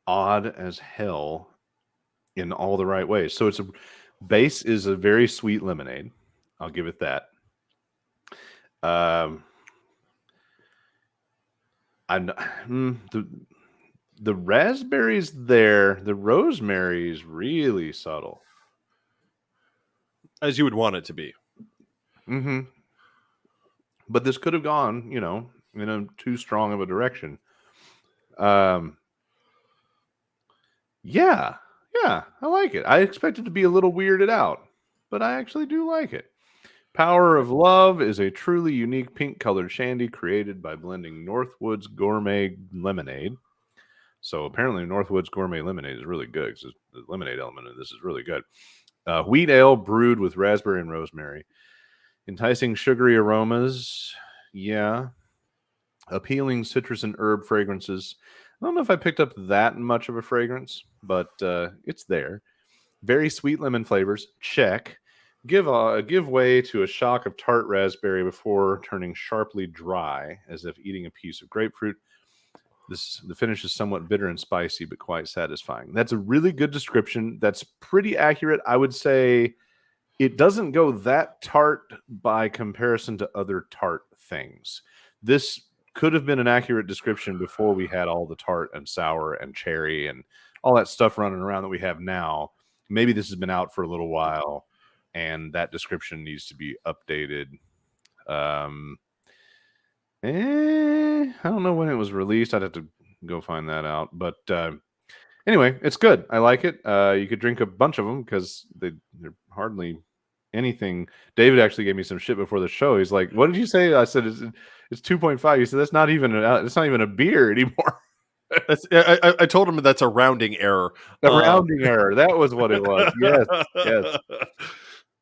odd as hell in all the right ways. So it's a base is a very sweet lemonade. I'll give it that. The raspberries there, the rosemary is really subtle, As you would want it to be. Mm-hmm. But this could have gone, in a too strong of a direction. Yeah, I like it. I expected to be a little weirded out, but I actually do like it. Power of Love is a truly unique pink-colored shandy created by blending Northwood's Gourmet Lemonade. So apparently Northwood's Gourmet Lemonade is really good because the lemonade element of this is really good. Wheat ale brewed with raspberry and rosemary. Enticing sugary aromas. Yeah. appealing citrus and herb fragrances. I don't know if I picked up that much of a fragrance, but it's there. Very sweet lemon flavors. Check. Give way to a shock of tart raspberry before turning sharply dry, as if eating a piece of grapefruit. The finish is somewhat bitter and spicy, but quite satisfying. That's a really good description. That's pretty accurate. I would say it doesn't go that tart by comparison to other tart things. This could have been an accurate description before we had all the tart and sour and cherry and all that stuff running around that we have now. Maybe this has been out for a little while and that description needs to be updated. I don't know when it was released. I'd have to go find that out. But anyway, it's good. I like it. You could drink a bunch of them because they're hardly anything. David actually gave me some shit before the show. He's like, "What did you say?" I said, "It's 2.5." He said, "That's not even it's not even a beer anymore." I told him that's a rounding error. A rounding error. That was what it was. Yes, yes.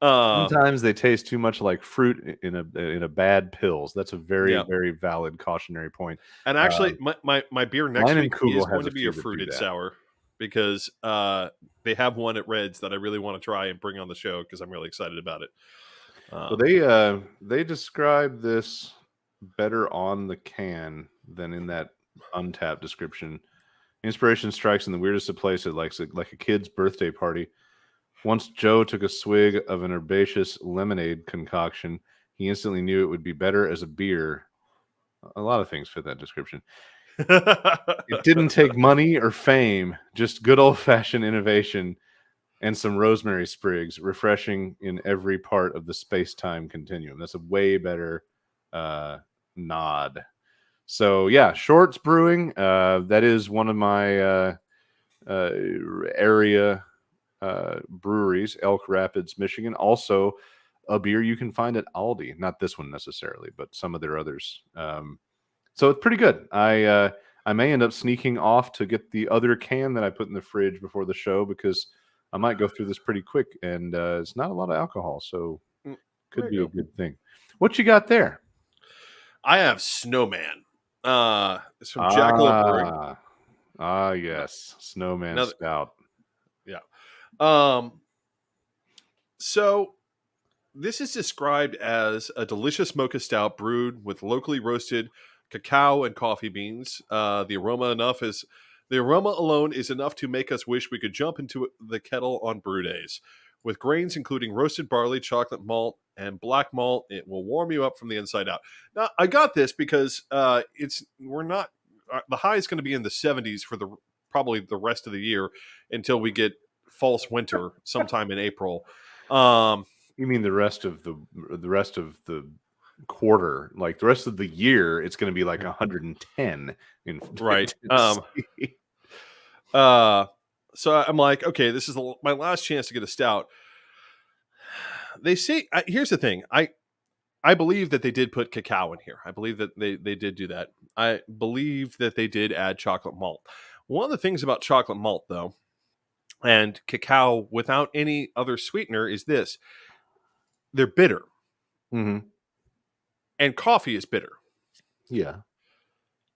Sometimes they taste too much like fruit in a bad pills. That's a very very valid cautionary point. And actually, my beer next week is going to be a fruited sour because they have one at Red's that I really want to try and bring on the show because I'm really excited about it. So they describe this better on the can than in that Untapped description. Inspiration strikes in the weirdest of places, like a kid's birthday party. Once Joe took a swig of an herbaceous lemonade concoction, he instantly knew it would be better as a beer. A lot of things fit that description. It didn't take money or fame, just good old-fashioned innovation and some rosemary sprigs, refreshing in every part of the space-time continuum. That's a way better nod. So yeah, Shorts Brewing. That is one of my area breweries, Elk Rapids, Michigan. Also, a beer you can find at Aldi. Not this one necessarily, but some of their others. So it's pretty good. I may end up sneaking off to get the other can that I put in the fridge before the show because I might go through this pretty quick, and it's not a lot of alcohol, so could be a good thing. What you got there? I have Snowman. It's from Jackalope Brewing. Yes, Snowman Stout. Yeah. So this is described as a delicious mocha stout brewed with locally roasted cacao and coffee beans. The aroma alone is enough to make us wish we could jump into the kettle on brew days. With grains including roasted barley, chocolate malt, and black malt, it will warm you up from the inside out. Now, I got this because the high is going to be in the 70s for probably the rest of the year until we get false winter sometime in April. You mean the rest of the quarter, like the rest of the year? It's going to be like 110 in right. So I'm like, okay, this is my last chance to get a stout. They say here's the thing. I believe that they did put cacao in here. I believe that they did do that. I believe that they did add chocolate malt. One of the things about chocolate malt, though, and cacao without any other sweetener is this. They're bitter. Mm-hmm. And coffee is bitter. Yeah.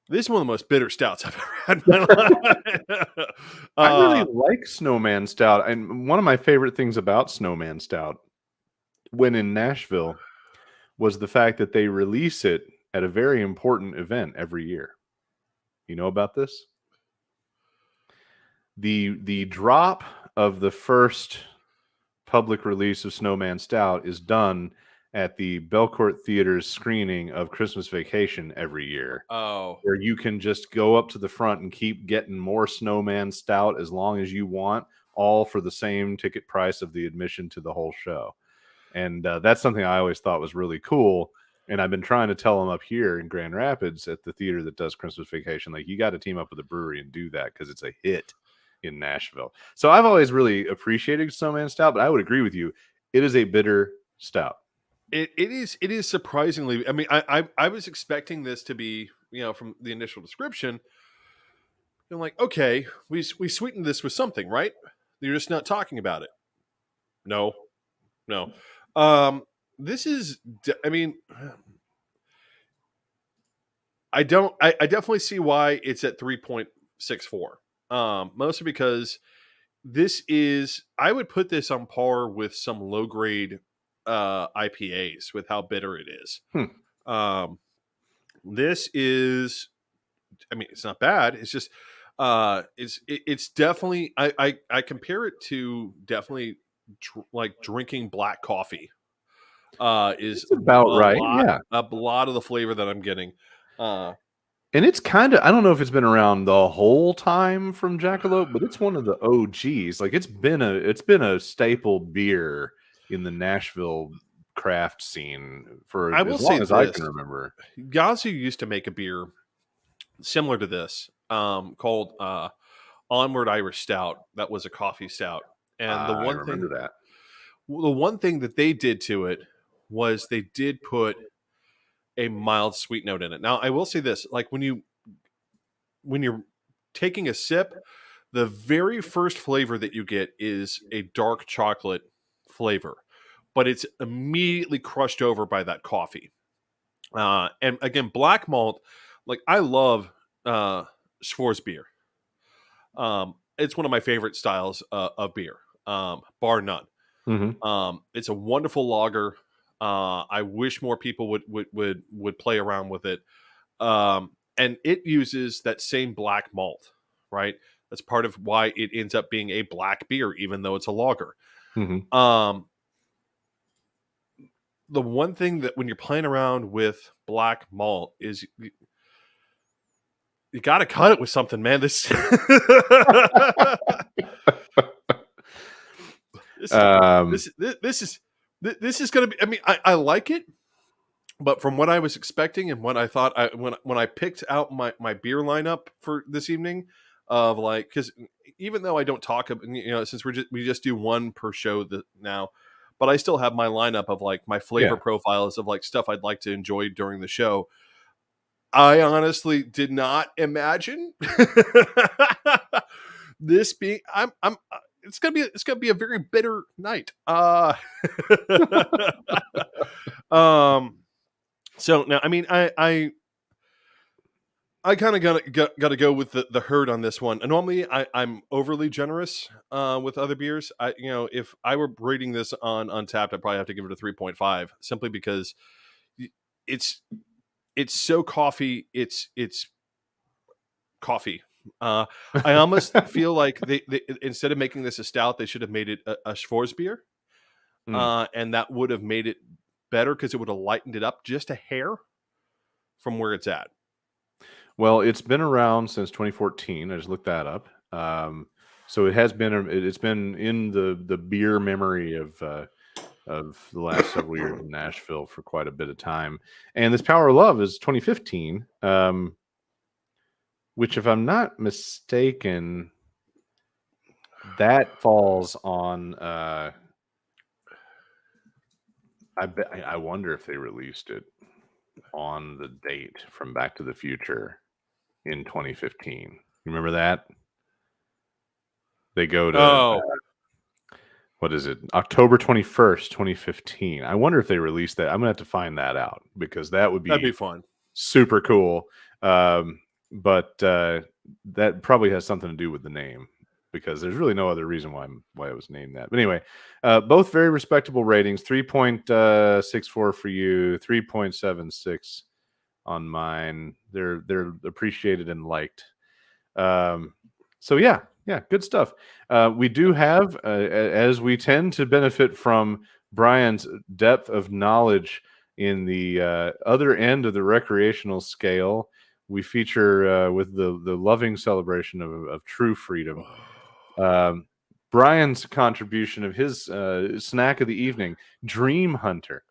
This is one of the most bitter stouts I've ever had in my life. I really like Snowman Stout. And one of my favorite things about Snowman Stout when in Nashville was the fact that they release it at a very important event every year. You know about this? The drop of the first public release of Snowman Stout is done at the Belcourt Theater's screening of Christmas Vacation every year. Oh. Where you can just go up to the front and keep getting more Snowman Stout as long as you want, all for the same ticket price of the admission to the whole show. And that's something I always thought was really cool. And I've been trying to tell them up here in Grand Rapids at the theater that does Christmas Vacation, like, you got to team up with a brewery and do that because it's a hit in Nashville. So I've always really appreciated Snowman Stout, but I would agree with you. It is a bitter stout. It is surprisingly. I mean, I was expecting this to be, from the initial description, I'm like, okay, we sweetened this with something, right? You're just not talking about it. No. This is, I mean, I don't. I definitely see why it's at 3.64. Mostly because this is. I would put this on par with some low grade IPAs with how bitter it is. Hmm. This is. I mean, it's not bad. It's just. It's definitely. I compare it to definitely like drinking black coffee. Is It's about right. Yeah. a lot of the flavor that I'm getting. Uh, And it's kind of, I don't know if it's been around the whole time from Jackalope, but it's one of the OGs. Like it's been a staple beer in the Nashville craft scene for I will as say long as I this: can remember. Yazoo used to make a beer similar to this, called Onward Irish Stout. That was a coffee stout, and I remember that. the one thing that they did to it was they did put a mild sweet note in it. Now, I will say this: like when you're taking a sip, the very first flavor that you get is a dark chocolate flavor, but it's immediately crushed over by that coffee. And again, black malt, like I love Schwarzbier. It's one of my favorite styles of beer, bar none. Hmm. It's a wonderful lager. I wish more people would play around with it. And it uses that same black malt, right? That's part of why it ends up being a black beer, even though it's a lager. Hmm. Um, the one thing that when you're playing around with black malt is you got to cut it with something, man. This Um, this is going to be. I mean, I like it, but from what I was expecting and what I thought, when I picked out my beer lineup for this evening, of like, because even though I don't talk, since we just do one per show now, but I still have my lineup of like my flavor yeah. profiles of like stuff I'd like to enjoy during the show. I honestly did not imagine this being. I'm. It's gonna be a very bitter night. Um. So now, I mean, I kind of got to go with the herd on this one. And normally, I'm overly generous with other beers. If I were rating this on Untapped, I'd probably have to give it a 3.5, simply because it's so coffee. It's coffee. I almost feel like they instead of making this a stout, they should have made it a Schwarzbier, Mm. and that would have made it better because it would have lightened it up just a hair from where it's at. Well, it's been around since 2014. I just looked that up. So it has been it's been in the beer memory of the last several years in Nashville for quite a bit of time. And this Power of Love is 2015, which, if I'm not mistaken, that falls on. I wonder if they released it on the date from Back to the Future in 2015. You remember that? They go to Oh, what is it? October 21st, 2015. I wonder if they released that. I'm gonna have to find that out because that would that'd be be fun. super cool. But that probably has something to do with the name because there's really no other reason why it was named that. But anyway, both very respectable ratings. 3.64 for you, 3.76 on mine. They're appreciated and liked. So yeah, good stuff. We do have, as we tend to benefit from Brian's depth of knowledge in the other end of the recreational scale. We feature with the loving celebration of true freedom. Um, Brian's contribution of his snack of the evening, Dream Hunter,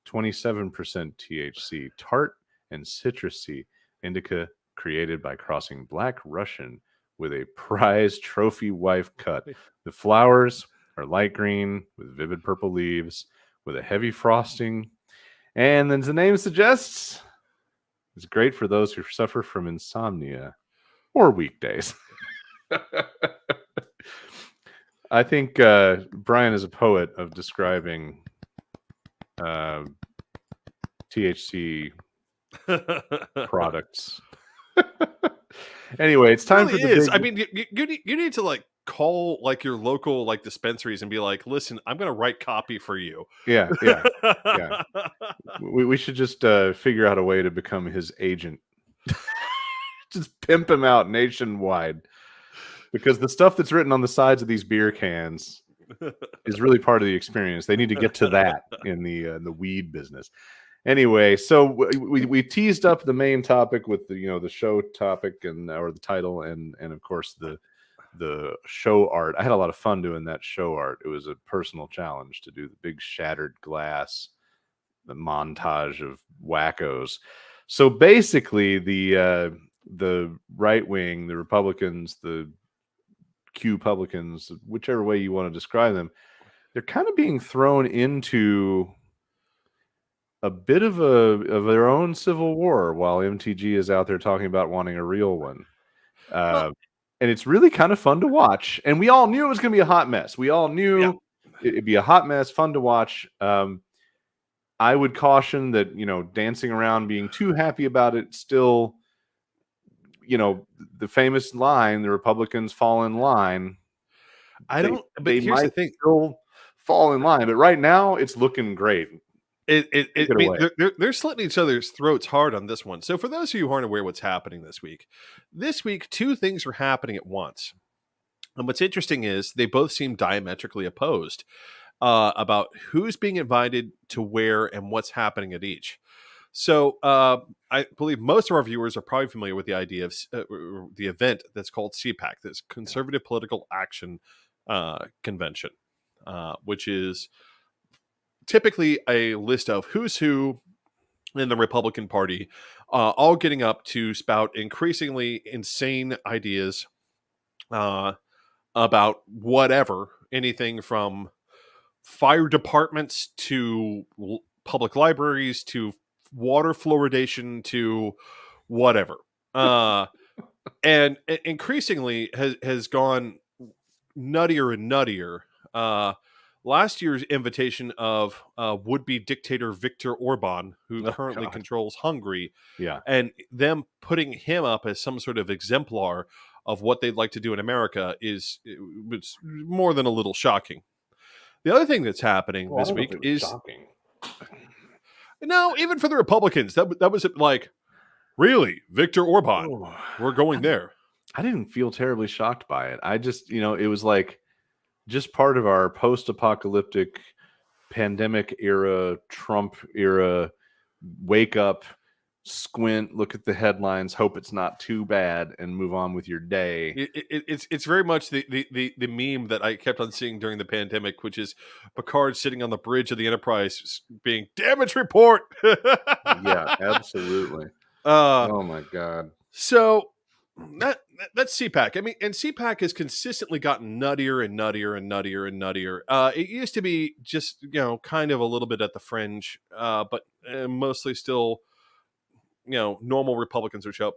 27% THC, tart and citrusy indica created by crossing Black Russian with a prize trophy wife cut. The flowers are light green with vivid purple leaves with a heavy frosting. And as the name suggests, it's great for those who suffer from insomnia or weekdays. I think Brian is a poet of describing THC products. Anyway, it's It time really for the is. big. I mean, you need to like call like your local like dispensaries and be like, listen, I'm going to write copy for you. Yeah, yeah, yeah. We should just figure out a way to become his agent. Just pimp him out nationwide. Because the stuff that's written on the sides of these beer cans is really part of the experience. They need to get to that in the weed business. Anyway, so we teased up the main topic with the show topic or the title and of course the show art. I had a lot of fun doing that show art. It was a personal challenge to do the big shattered glass, the montage of wackos. So basically, the right wing, the Republicans, the Q publicans, whichever way you want to describe them, they're kind of being thrown into a bit of their own civil war while MTG is out there talking about wanting a real one. Well, And it's really kind of fun to watch. And we all knew it was going to be a hot mess. We all yeah. knew it'd be a hot mess, fun to watch. I would caution that, dancing around, being too happy about it, still, the famous line, the Republicans fall in line. I don't, but They here's the might thing. still fall in line, but right now it's looking great. It, Take I it mean, away. they're slitting each other's throats hard on this one. So, for those of you who aren't aware what's happening this week, two things are happening at once. And what's interesting is they both seem diametrically opposed about who's being invited to where and what's happening at each. So, I believe most of our viewers are probably familiar with the idea of the event that's called CPAC, this Conservative Political Action Convention, which is typically a list of who's who in the Republican Party, all getting up to spout increasingly insane ideas about whatever, anything from fire departments to public libraries to water fluoridation to whatever. And increasingly has gone nuttier and nuttier. Last year's invitation of would-be dictator Viktor Orban, who Oh, currently God. controls Hungary, Yeah. and them putting him up as some sort of exemplar of what they'd like to do in America it's more than a little shocking. The other thing that's happening Well, I this don't know if week it was is shocking. no, even for the Republicans, that was like, really, Viktor Orban, Oh, we're going there. I didn't feel terribly shocked by it. I just, it was like just part of our post-apocalyptic pandemic era, Trump era, wake up, squint, look at the headlines, hope it's not too bad, and move on with your day. It's very much the meme that I kept on seeing during the pandemic, which is Picard sitting on the bridge of the Enterprise being damage report. Yeah, absolutely. uh, Oh my God. so that's CPAC. I mean, and CPAC has consistently gotten nuttier and nuttier and nuttier and nuttier. It used to be just kind of a little bit at the fringe, but mostly still normal Republicans would show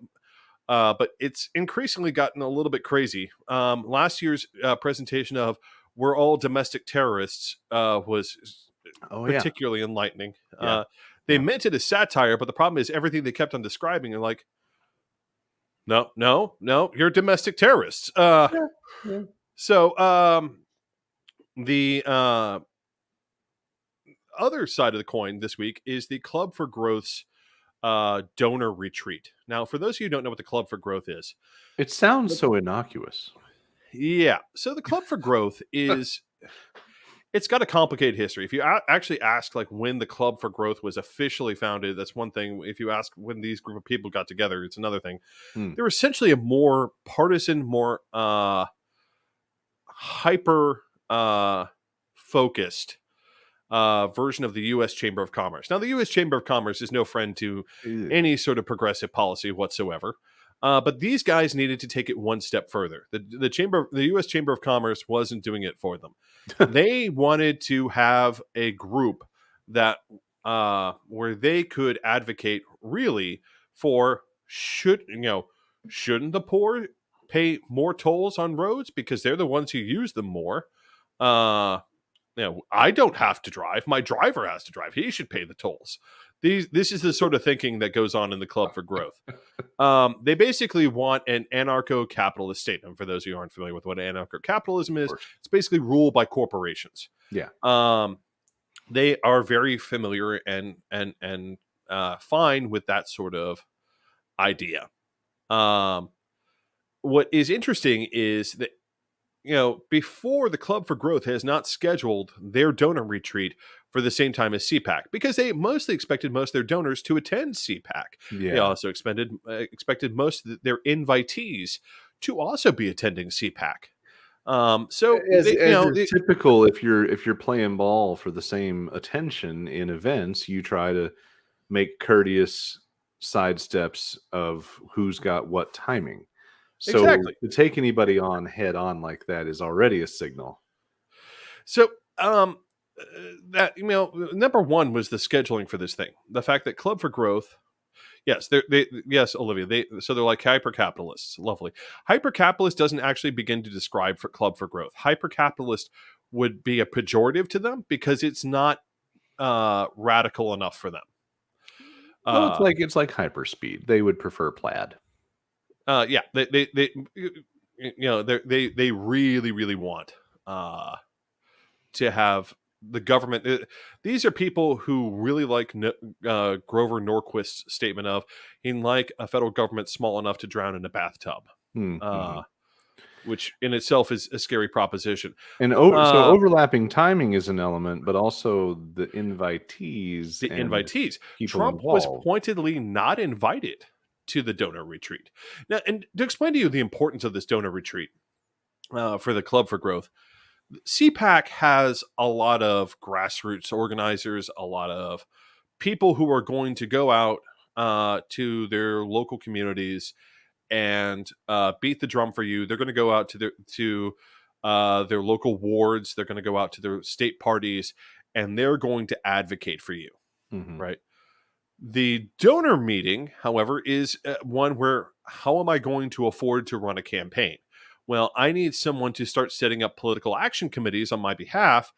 up. But it's increasingly gotten a little bit crazy. Last year's presentation of "We're all domestic terrorists" was particularly enlightening. Yeah. They meant it as satire, but the problem is everything they kept on describing are like, no, you're domestic terrorists. Yeah. So the other side of the coin this week is the Club for Growth's donor retreat. Now, for those of you who don't know what the Club for Growth is, It sounds so innocuous. yeah. So the Club for Growth is it's got a complicated history. If you actually ask like when the Club for Growth was officially founded, that's one thing. If you ask when these group of people got together, it's another thing. They're essentially a more partisan, more hyper focused version of the U.S. Chamber of Commerce. Now, the U.S. Chamber of Commerce is no friend to any sort of progressive policy whatsoever. But these guys needed to take it one step further. The U.S. Chamber of Commerce wasn't doing it for them. They wanted to have a group that where they could advocate really for shouldn't the poor pay more tolls on roads because they're the ones who use them more. I don't have to drive. My driver has to drive. He should pay the tolls. This is the sort of thinking that goes on in the Club for Growth. They basically want an anarcho-capitalist state. And for those of you who aren't familiar with what anarcho-capitalism is, it's basically rule by corporations. Yeah. They are very familiar and fine with that sort of idea. What is interesting is that, before the Club for Growth has not scheduled their donor retreat for the same time as CPAC, because they mostly expected most of their donors to attend CPAC. Yeah. They also expected most of their invitees to also be attending CPAC. So as typical, if you're playing ball for the same attention in events, you try to make courteous sidesteps of who's got what timing. So Exactly. to take anybody on head on like that is already a signal. So that number one was the scheduling for this thing. The fact that Club for Growth, yes, yes, Olivia, they're like hyper capitalists. Lovely. Hyper capitalist doesn't actually begin to describe for Club for Growth. Hyper capitalist would be a pejorative to them because it's not radical enough for them. Well, it's like hyperspeed. They would prefer plaid. Yeah, they really, really want to have the government. These are people who really like Grover Norquist's statement of, "He like a federal government small enough to drown in a bathtub," which in itself is a scary proposition. And so overlapping timing is an element, but also the invitees. Trump was pointedly not invited to the donor retreat. Now, and to explain to you the importance of this donor retreat for the Club for Growth, CPAC has a lot of grassroots organizers, a lot of people who are going to go out to their local communities and beat the drum for you. They're going to go out to their local wards. They're going to go out to their state parties, and they're going to advocate for you, right? The donor meeting, however, is one where how am I going to afford to run a campaign? Well, I need someone to start setting up political action committees on my behalf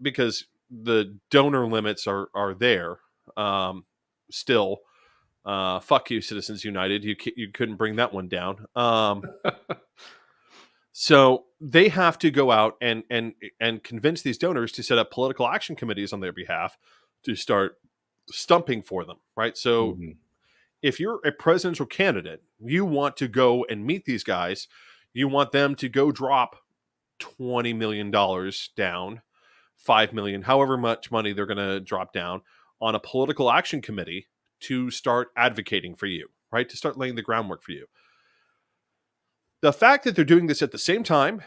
because the donor limits are there still. Fuck you, Citizens United. You couldn't bring that one down. So they have to go out and convince these donors to set up political action committees on their behalf to start stumping for them, right? So if you're a presidential candidate, you want to go and meet these guys. You want them to go drop $20 million down, $5 million, however much money they're going to drop down on a political action committee to start advocating for you, right? To start laying the groundwork for you. The fact that they're doing this at the same time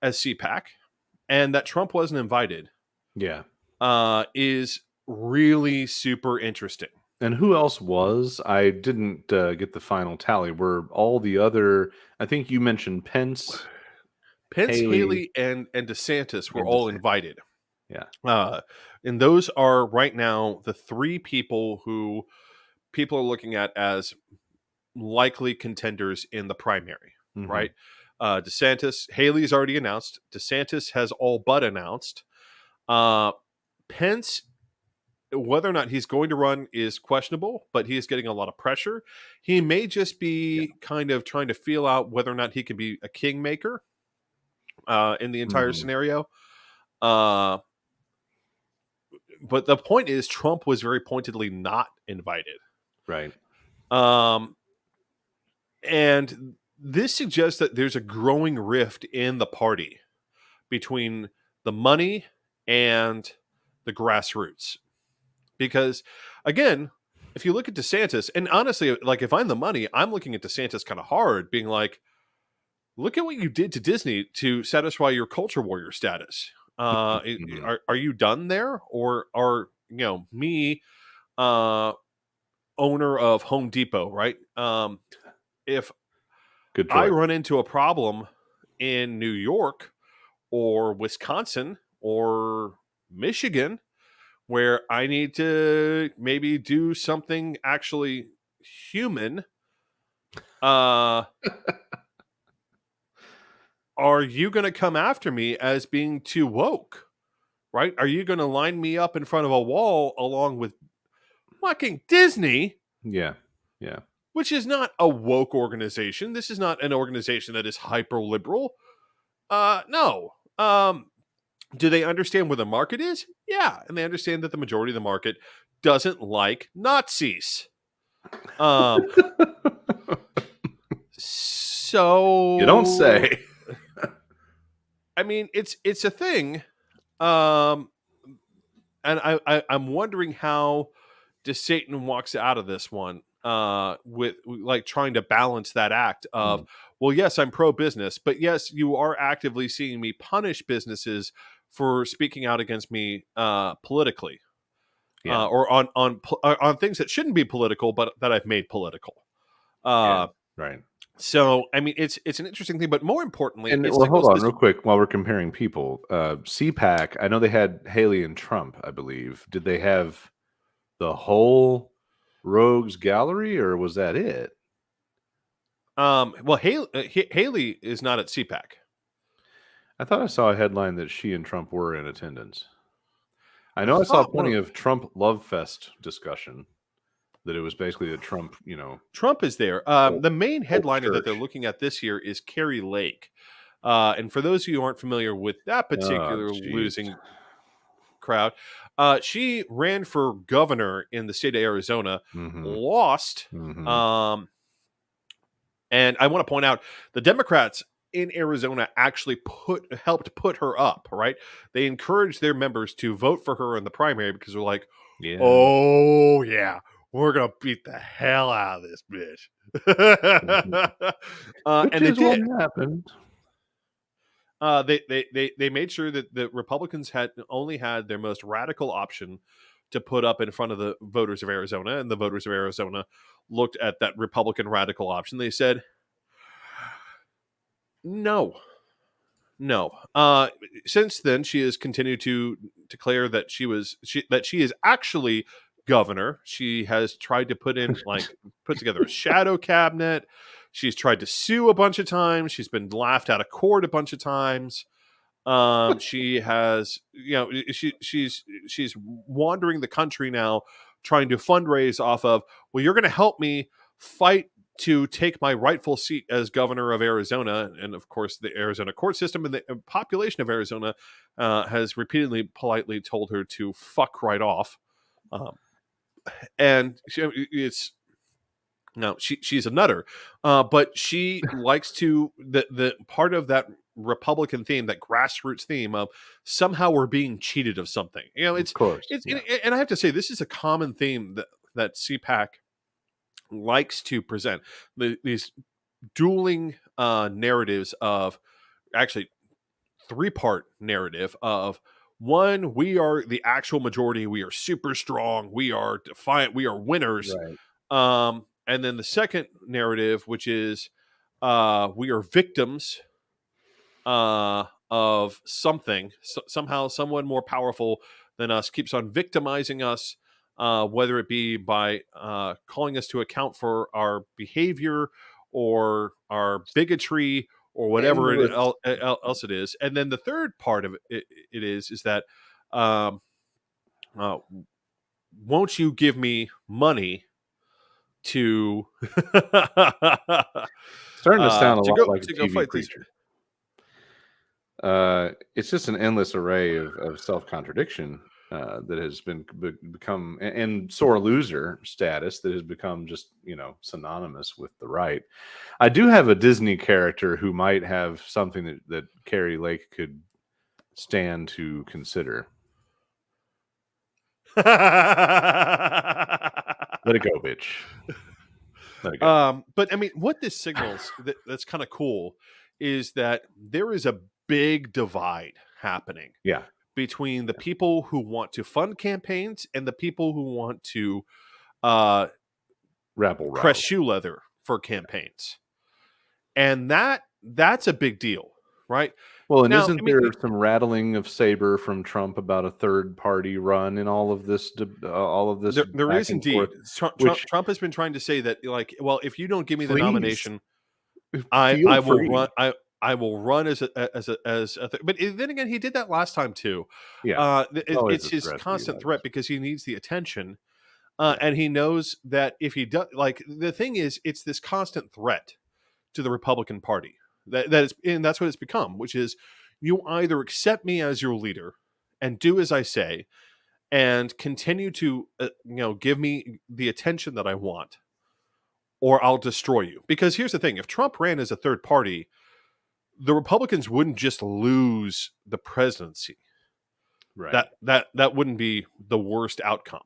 as CPAC and that Trump wasn't invited is really super interesting. And who else was? I didn't get the final tally. Were all the other, I think you mentioned Pence, Haley, and DeSantis were all invited. Yeah. And those are right now the three people who people are looking at as likely contenders in the primary, right? DeSantis, Haley's already announced. DeSantis has all but announced. Pence, whether or not he's going to run is questionable, but he is getting a lot of pressure. He may just be kind of trying to feel out whether or not he can be a kingmaker in the entire scenario. But the point is, Trump was very pointedly not invited. Right. And this suggests that there's a growing rift in the party between the money and the grassroots. Because, again, if you look at DeSantis, and honestly, like if I'm the money, I'm looking at DeSantis kind of hard, being like, look at what you did to Disney to satisfy your culture warrior status. Are you done there? Or are, me, owner of Home Depot, right? If I run into a problem in New York or Wisconsin or Michigan, where I need to maybe do something actually human, are you going to come after me as being too woke? Right? Are you going to line me up in front of a wall along with fucking Disney, Yeah. Yeah. which is not a woke organization? This is not an organization that is hyper liberal. No. Do they understand where the market is? Yeah, and they understand that the majority of the market doesn't like Nazis. Um, You don't so say. I mean, it's a thing. Um, and I'm wondering how does Satan walks out of this one with like trying to balance that act of, Mm, well, yes, I'm pro business, but yes, you are actively seeing me punish businesses for speaking out against me politically, yeah. or on things that shouldn't be political, but that I've made political. Yeah. Uh, Right. so I mean, it's an interesting thing, but more importantly, And it well, hold signals on this. real quick while we're comparing people. CPAC, I know they had Haley and Trump, I believe. Did they have the whole Rogues Gallery, or was that it? Well, Haley is not at CPAC. I thought I saw a headline that she and Trump were in attendance. I I know I saw thought one plenty of of Trump Love Fest discussion, that it was basically the Trump, Trump is there. whole, The main whole headliner that they're church. looking at this year is Carrie Lake. And for those of you who aren't familiar with that Oh, particular jeez. losing crowd, she ran for governor in the state of Arizona, Mm-hmm. lost. Mm-hmm. Um, and I want to point out the Democrats in Arizona actually helped put her up, right? They encouraged their members to vote for her in the primary because they're like, Yeah. oh yeah, we're gonna beat the hell out of this bitch. Mhm. Which And they is what did. happened. They made sure that the Republicans had only had their most radical option to put up in front of the voters of Arizona, and the voters of Arizona looked at that Republican radical option. They said, no, no. Since then, she has continued to declare that that she is actually governor. She has tried to put together a shadow cabinet. She's tried to sue a bunch of times. She's been laughed out of court a bunch of times. She has, she's wandering the country now, trying to fundraise off of. Well, you're going to help me fight to take my rightful seat as governor of Arizona, and of course, the Arizona court system and the population of Arizona has repeatedly, politely told her to fuck right off. Um, and it's no, she's a nutter, but she likes to the part of that Republican theme, that grassroots theme of somehow we're being cheated of something. Of course. It's Yeah. and I have to say this is a common theme that CPAC likes to present these dueling narratives of actually three-part narrative of one, we are the actual majority, we are super strong, we are defiant, we are winners. Right. And then the second narrative, which is we are victims of something. Somehow, someone more powerful than us keeps on victimizing us, whether it be by calling us to account for our behavior or our bigotry or And whatever with else it is. And then the third part of it is that um, uh, won't you give me money to starting to sound a lot like a to go TV fight these. preacher. It's just an endless array of self contradiction that has become and sore loser status that has become just synonymous with the right. I do have a Disney character who might have something that Carrie Lake could stand to consider. Let it go, bitch. Let it go. But I mean, what this signals that's kind of cool is that there is a big divide happening Yeah. between the people who want to fund campaigns and the people who want to uh, Rabble press rouse. shoe leather for campaigns, and that's a big deal, right? Well, and Now, isn't I mean, there some rattling of saber from Trump about a third party run and all of this, there back is and forth, indeed. which Trump has been trying to say that, like, well, if you don't give me the please nomination, I feel will run. free. I will run but then again, he did that last time too. Yeah. Always It's a his threat that he constant threat has. because he needs the attention. Yeah. And he knows that if he does, like, the thing is, it's this constant threat to the Republican Party and that's what it's become, which is you either accept me as your leader and do as I say and continue to, give me the attention that I want, or I'll destroy you. Because here's the thing: if Trump ran as a third party, the Republicans wouldn't just lose the presidency. Right. That wouldn't be the worst outcome.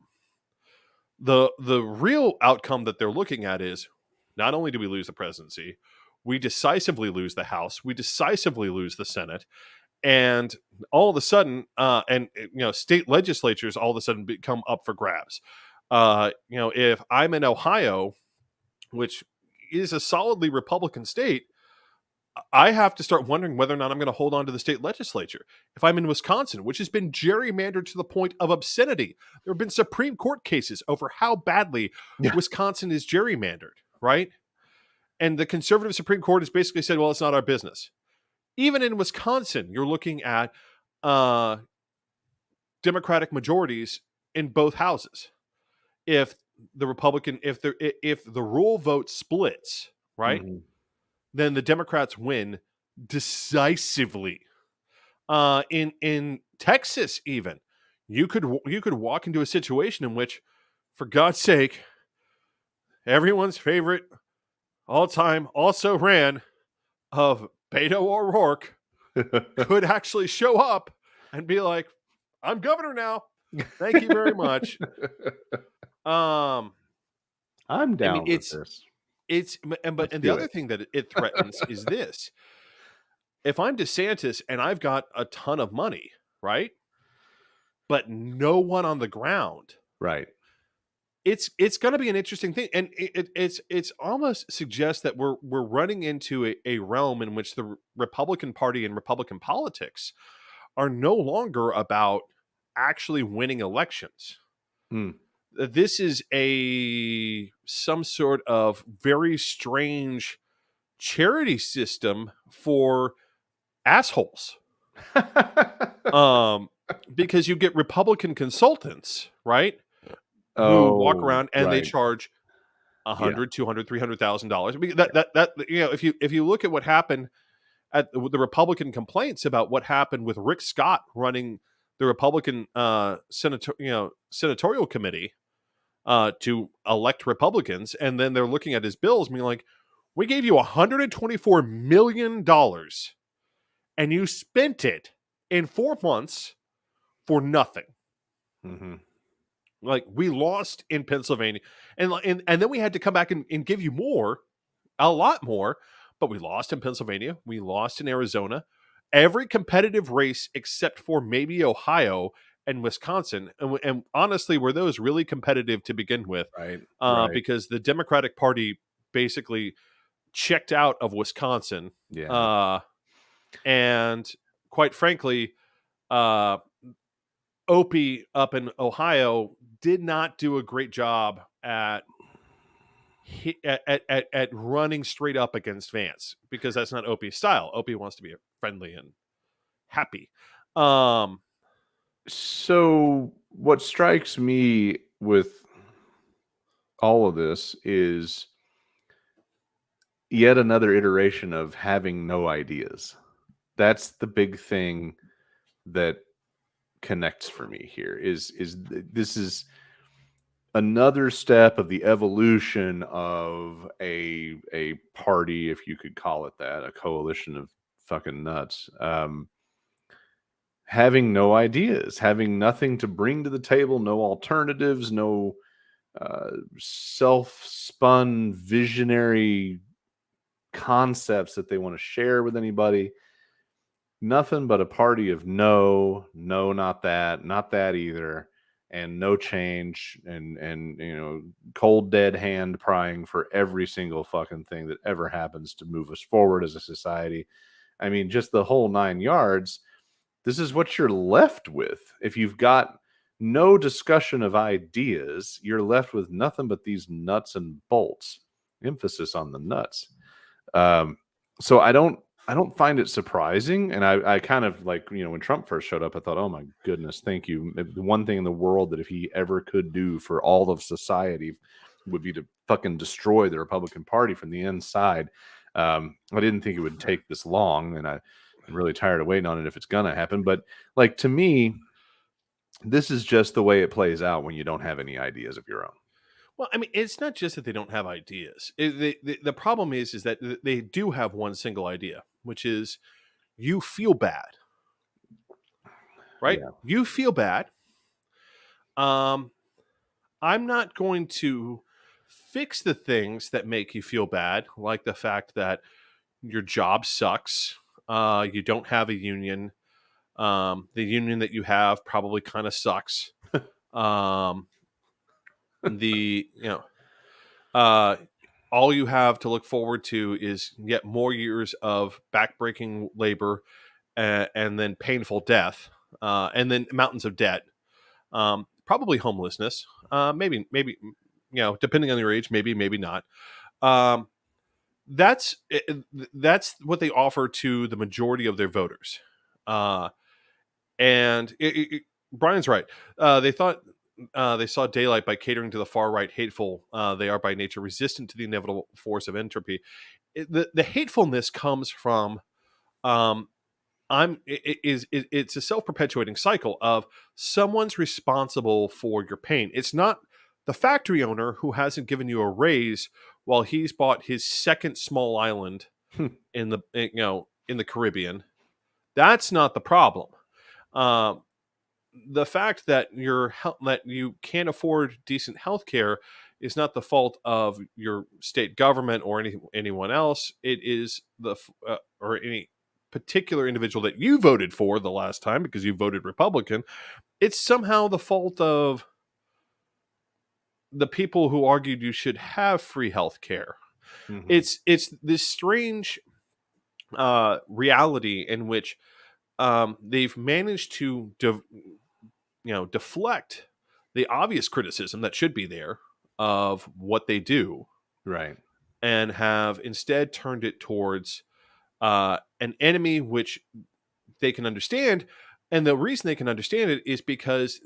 The real outcome that they're looking at is not only do we lose the presidency, we decisively lose the House, we decisively lose the Senate, and all of a sudden, state legislatures all of a sudden become up for grabs. If I'm in Ohio, which is a solidly Republican state, I have to start wondering whether or not I'm going to hold on to the state legislature. If I'm in Wisconsin, which has been gerrymandered to the point of obscenity, there have been Supreme Court cases over how badly Yeah. Wisconsin is gerrymandered, right? And the conservative Supreme Court has basically said, well, it's not our business. Even in Wisconsin, you're looking at Democratic majorities in both houses. If the rule vote splits, right? Mhm. Then the Democrats win decisively. In Texas, even you could walk into a situation in which, for God's sake, everyone's favorite all time also ran of Beto O'Rourke could actually show up and be like, "I'm governor now. Thank you very much." I'm I mean, down with this. Let's and the do other it. thing that it threatens is this: if I'm DeSantis and I've got a ton of money, right, but no one on the ground, Right. it's going to be an interesting thing, and it's almost suggests that we're running into a realm in which the Republican Party and Republican politics are no longer about actually winning elections. Mm. This is some sort of very strange charity system for assholes. Because you get Republican consultants, right, who walk Oh, around and they right. charge Yeah. 100, 200, $300,000. That if you look at what happened at the Republican complaints about what happened with Rick Scott running the Republican senatorial committee to elect Republicans, and then they're looking at his bills and being like, "We gave you $124 million, and you spent it in 4 months for nothing." Mm-hmm. Like, we lost in Pennsylvania, and then we had to come back and give you more, a lot more, but we lost in Pennsylvania, we lost in Arizona, every competitive race except for maybe Ohio and Wisconsin, and honestly, were those really competitive to begin with? Right. Right. Because the Democratic Party basically checked out of Wisconsin, Yeah. uh, and quite frankly, uh, Opie up in Ohio did not do a great job at running straight up against Vance, because that's not Opie's style. Opie wants to be friendly and happy. So what strikes me with all of this is yet another iteration of having no ideas. That's the big thing that connects for me here. This is another step of the evolution of a party, if you could call it that, a coalition of fucking nuts. Having no ideas, having nothing to bring to the table, no alternatives, no self-spun visionary concepts that they want to share with anybody. Nothing but a party of no, no, not that either, and no change, and cold dead hand prying for every single fucking thing that ever happens to move us forward as a society. I mean, just the whole 9 yards. This is what you're left with. If you've got no discussion of ideas, you're left with nothing but these nuts and bolts. Emphasis on the nuts. So I don't I don't find it surprising, and I kind of like, when Trump first showed up, I thought, oh my goodness, thank you. The one thing in the world that if he ever could do for all of society would be to fucking destroy the Republican Party from the inside. I didn't think it would take this long, and I'm really tired of waiting on it if it's gonna happen. But like to me, this is just the way it plays out when you don't have any ideas of your own. Well, I mean, it's not just that they don't have ideas. The problem is that they do have one single idea, which is you feel bad, right? Yeah. You feel bad. Um, I'm not going to fix the things that make you feel bad, like the fact that your job sucks. You don't have a union. The union that you have probably kind of sucks. Um, the you know all you have to look forward to is yet more years of backbreaking labor, and then painful death, and then mountains of debt, probably homelessness, maybe depending on your age, maybe not. Um, that's what they offer to the majority of their voters, uh, and Brian's right. They thought they saw daylight by catering to the far right hateful. They are by nature resistant to the inevitable force of entropy. The hatefulness comes from um, it's a self perpetuating cycle of someone's responsible for your pain. It's not the factory owner who hasn't given you a raise while he's bought his second small island in the Caribbean. That's not the problem. Um, the fact that that you can't afford decent health care is not the fault of your state government or anyone else. It is or any particular individual that you voted for the last time because you voted Republican. It's somehow the fault of the people who argued you should have free health care. Mhm. It's this strange reality in which they've managed to deflect the obvious criticism that should be there of what they do, Right. and have instead turned it towards an enemy which they can understand. And the reason they can understand it is because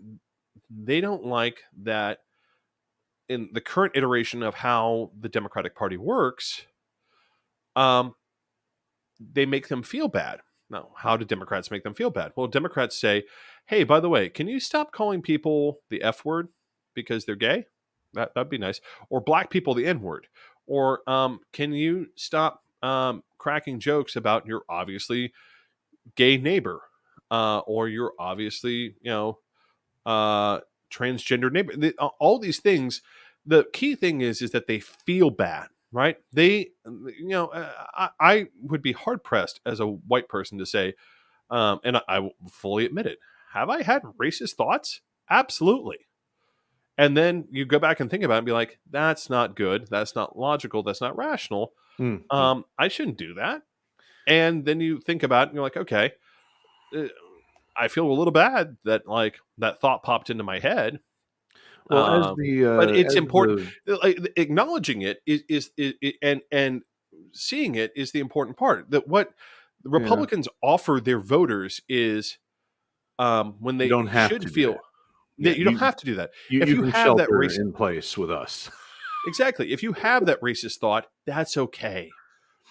they don't like that in the current iteration of how the Democratic Party works, um, they make them feel bad. Now, how do Democrats make them feel bad? Well, Democrats say, hey, by the way, can you stop calling people the F word because they're gay? That'd be nice. Or black people the N word. Or can you stop cracking jokes about your obviously gay neighbor, or your obviously, transgender neighbor? All these things. The key thing is that they feel bad, right? I would be hard pressed as a white person to say, and I will fully admit it. Have I had racist thoughts? Absolutely. And then you go back and think about it and be like, that's not good. That's not logical. That's not rational. Mm-hmm. I shouldn't do that. And then you think about it and you're like, okay, I feel a little bad that like that thought popped into my head. Well, But it's as important. the Like, acknowledging it and seeing it is the important part. That what the yeah, Republicans offer their voters is when you they don't have should to do that. feel Yeah, that you don't have to do that. you If you you can have that shelter race, in place with us. exactly. If you have that racist thought, that's okay,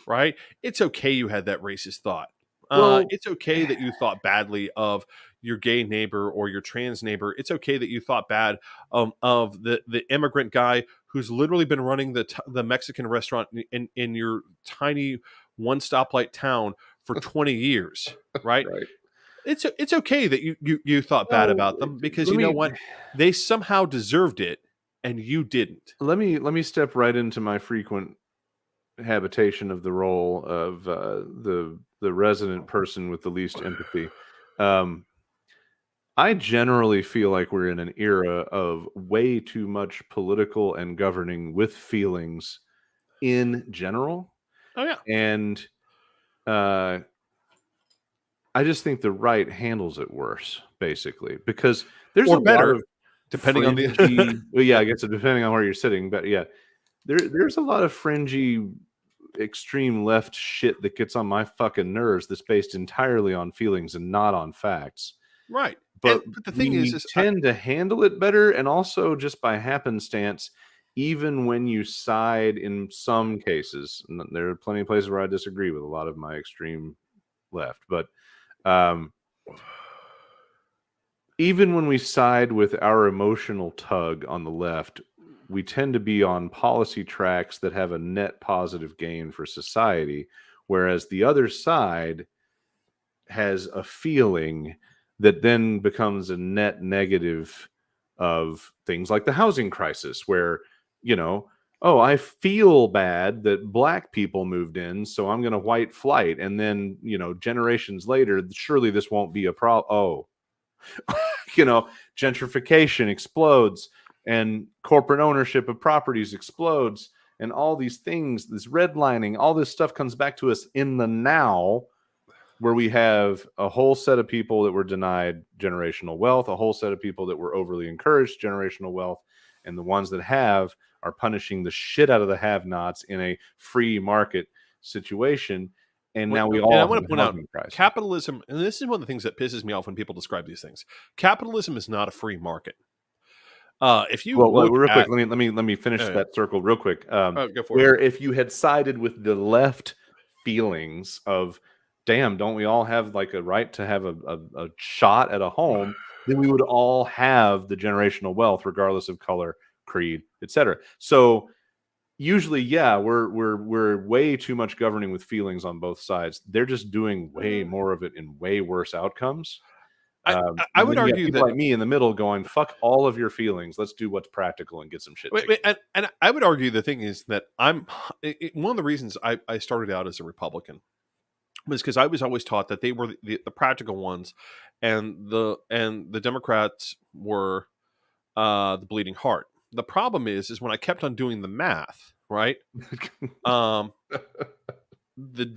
right? It's okay you had that racist thought. Well, It's okay that you thought badly of your gay neighbor or your trans neighbor. It's okay that you thought bad of the immigrant guy who's literally been running the Mexican restaurant in your tiny one stoplight town for 20 years, right? right. It's okay that you thought bad No, about them because let you know me what? They somehow deserved it and you didn't. let me step right into my frequent habitation of the role of the resident person with the least empathy. Um, I generally feel like we're in an era of way too much political and governing with feelings in general, Oh yeah. and uh, I just think the right handles it worse, basically, because there's a Or lot better, of depending on the fringy. Well, yeah, I guess depending on where you're sitting, but yeah, there's a lot of fringy extreme left shit that gets on my fucking nerves that's based entirely on feelings and not on facts. Right. But But the thing we is tend to handle it better, and also just by happenstance, even when you side in some cases, and there are plenty of places where I disagree with a lot of my extreme left, but even when we side with our emotional tug on the left, we tend to be on policy tracks that have a net positive gain for society, whereas the other side has a feeling that then becomes a net negative of things like the housing crisis, where, you know, oh, I feel bad that black people moved in, so I'm going to white flight. And then, you know, generations later, surely this won't be a problem. Oh, you know, gentrification explodes and corporate ownership of properties explodes. And all these things, this redlining, all this stuff comes back to us in the now, where we have a whole set of people that were denied generational wealth, a whole set of people that were overly encouraged generational wealth, and the ones that have are punishing the shit out of the have-nots in a free market situation. And now we all and I have want to a point out, housing crisis. capitalism, and this is one of the things that pisses me off when people describe these things. Capitalism is not a free market. If you Well, look real at, quick, let me finish that circle real quick. go for Where it. if you had sided with the left feelings of, damn, don't we all have like a right to have a shot at a home, then we would all have the generational wealth, regardless of color, creed, etc. So usually, yeah, we're way too much governing with feelings on both sides. They're just doing way more of it in way worse outcomes. I And would then you have argue people that, like me in the middle going, fuck all of your feelings. Let's do what's practical and get some shit taken. and I would argue the thing is that one of the reasons I started out as a Republican was because I was always taught that they were the practical ones, and the Democrats were the bleeding heart. The problem is when I kept on doing the math, right? The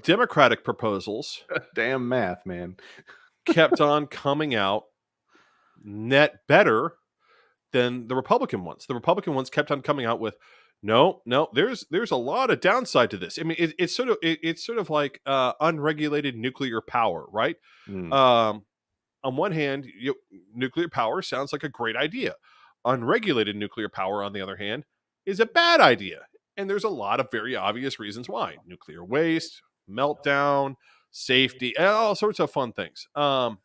Democratic proposals Damn math, man. kept on coming out net better than the Republican ones. The Republican ones kept on coming out with, no, there's a lot of downside to this. I mean, it's sort of like unregulated nuclear power, right? Mm. On one hand, nuclear power sounds like a great idea. Unregulated nuclear power, on the other hand, is a bad idea. And there's a lot of very obvious reasons why: nuclear waste, meltdown, safety, all sorts of fun things. And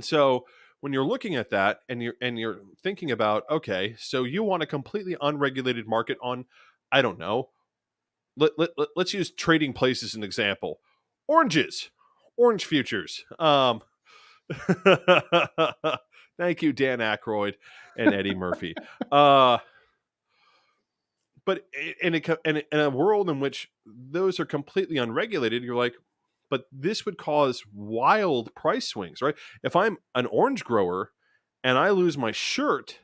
so when you're looking at that and you're thinking about, okay, so you want a completely unregulated market on, I don't know, let's use trading places as an example. Oranges, orange futures. Thank you, Dan Aykroyd and Eddie Murphy. But in a world in which those are completely unregulated, you're like, but this would cause wild price swings, right? If I'm an orange grower and I lose my shirt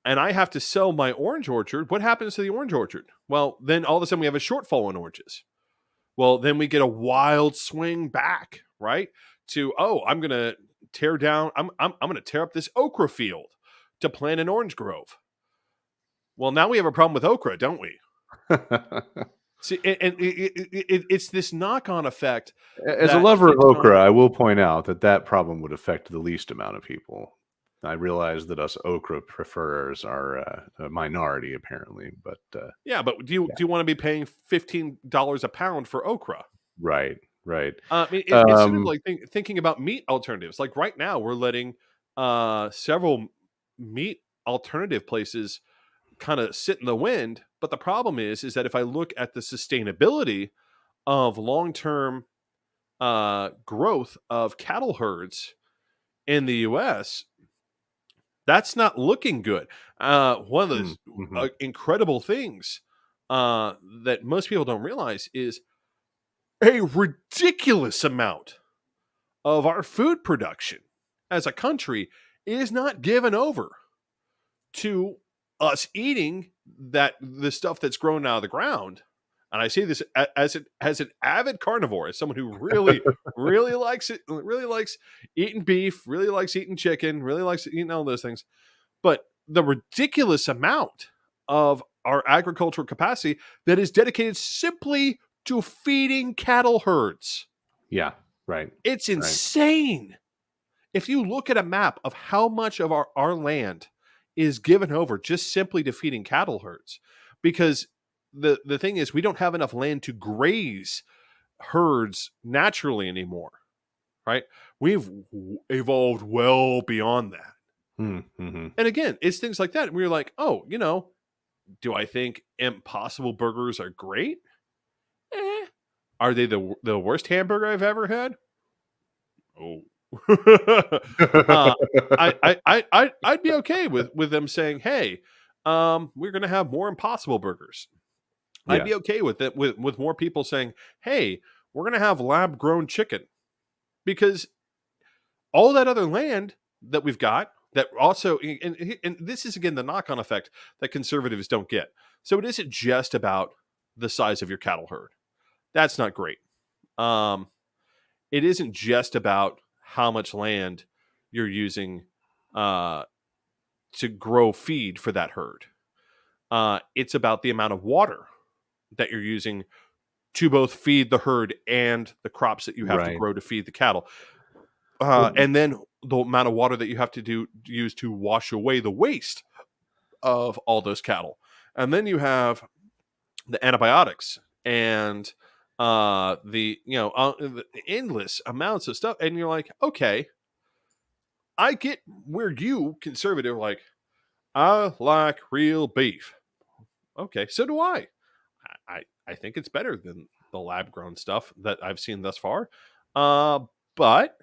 and I have to sell my orange orchard, what happens to the orange orchard? Well, then all of a sudden we have a shortfall in oranges. Well, then we get a wild swing back, right? To, oh, I'm going to tear down, I'm going to tear up this okra field to plant an orange grove. Well, now we have a problem with okra, don't we? See, and it's this knock-on effect. As a lover of okra, I will point out that problem would affect the least amount of people. I realize that us okra preferers are a minority, apparently, but yeah. But do you want to be paying $15 a pound for okra? Right. I mean, it's sort of like thinking about meat alternatives. Like right now, we're letting several meat alternative places kind of sit in the wind. But the problem is that if I look at the sustainability of long-term growth of cattle herds in the U.S., that's not looking good. One of those incredible things that most people don't realize is a ridiculous amount of our food production as a country is not given over to us eating the stuff that's grown out of the ground. And I say this as an avid carnivore, as someone who really, really likes it, really likes eating beef, really likes eating chicken, really likes eating all those things. But the ridiculous amount of our agricultural capacity that is dedicated simply to feeding cattle herds. Yeah. Right. It's Right. insane. If you look at a map of how much of our land is given over just simply to feeding cattle herds, because the thing is, we don't have enough land to graze herds naturally anymore, right? We've evolved well beyond that. Mm-hmm. And again, it's things like that. We're like, oh, do I think Impossible Burgers are great? Eh. Are they the worst hamburger I've ever had? Oh. uh, I'd be okay with them saying, "Hey, we're going to have more Impossible Burgers." I'd Yeah. be okay with it with more people saying, "Hey, we're going to have lab grown chicken," because all that other land that we've got that also, and this is again the knock on effect that conservatives don't get. So it isn't just about the size of your cattle herd. That's not great. Um, it isn't just about how much land you're using uh, to grow feed for that herd. It's about the amount of water that you're using to both feed the herd and the crops that you have to Right. grow to feed the cattle. Well, And then the amount of water that you have to use to wash away the waste of all those cattle. And then you have the antibiotics and the endless amounts of stuff. And you're like, okay, I get where you conservative like, I like real beef. Okay, so do I. I think it's better than the lab grown stuff that I've seen thus far. But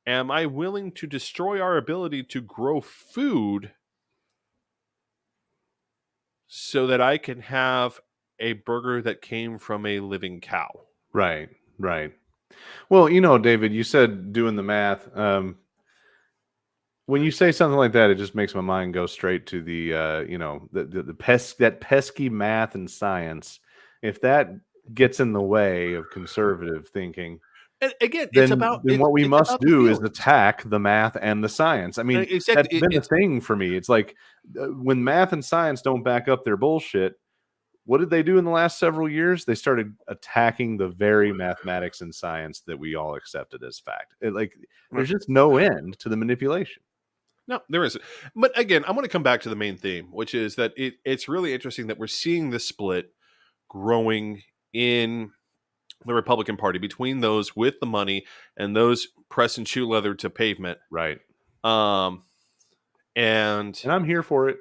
am I willing to destroy our ability to grow food so that I can have a burger that came from a living cow? right. Right. Well, David, you said doing the math. When you say something like that, it just makes my mind go straight to that pesky math and science. If that gets in the way of conservative thinking, And again, then what we it's must about the do is feelings. attack the math and the science. I mean, Exactly. that's been a thing for me. It's like when math and science don't back up their bullshit, what did they do in the last several years? They started attacking the very mathematics and science that we all accepted as fact. There's just no end to the manipulation. No, there isn't. But again, I want to come back to the main theme, which is that it's really interesting that we're seeing this split growing in the Republican Party between those with the money and those press and shoe leather to pavement. Right. Um, and And I'm here for it.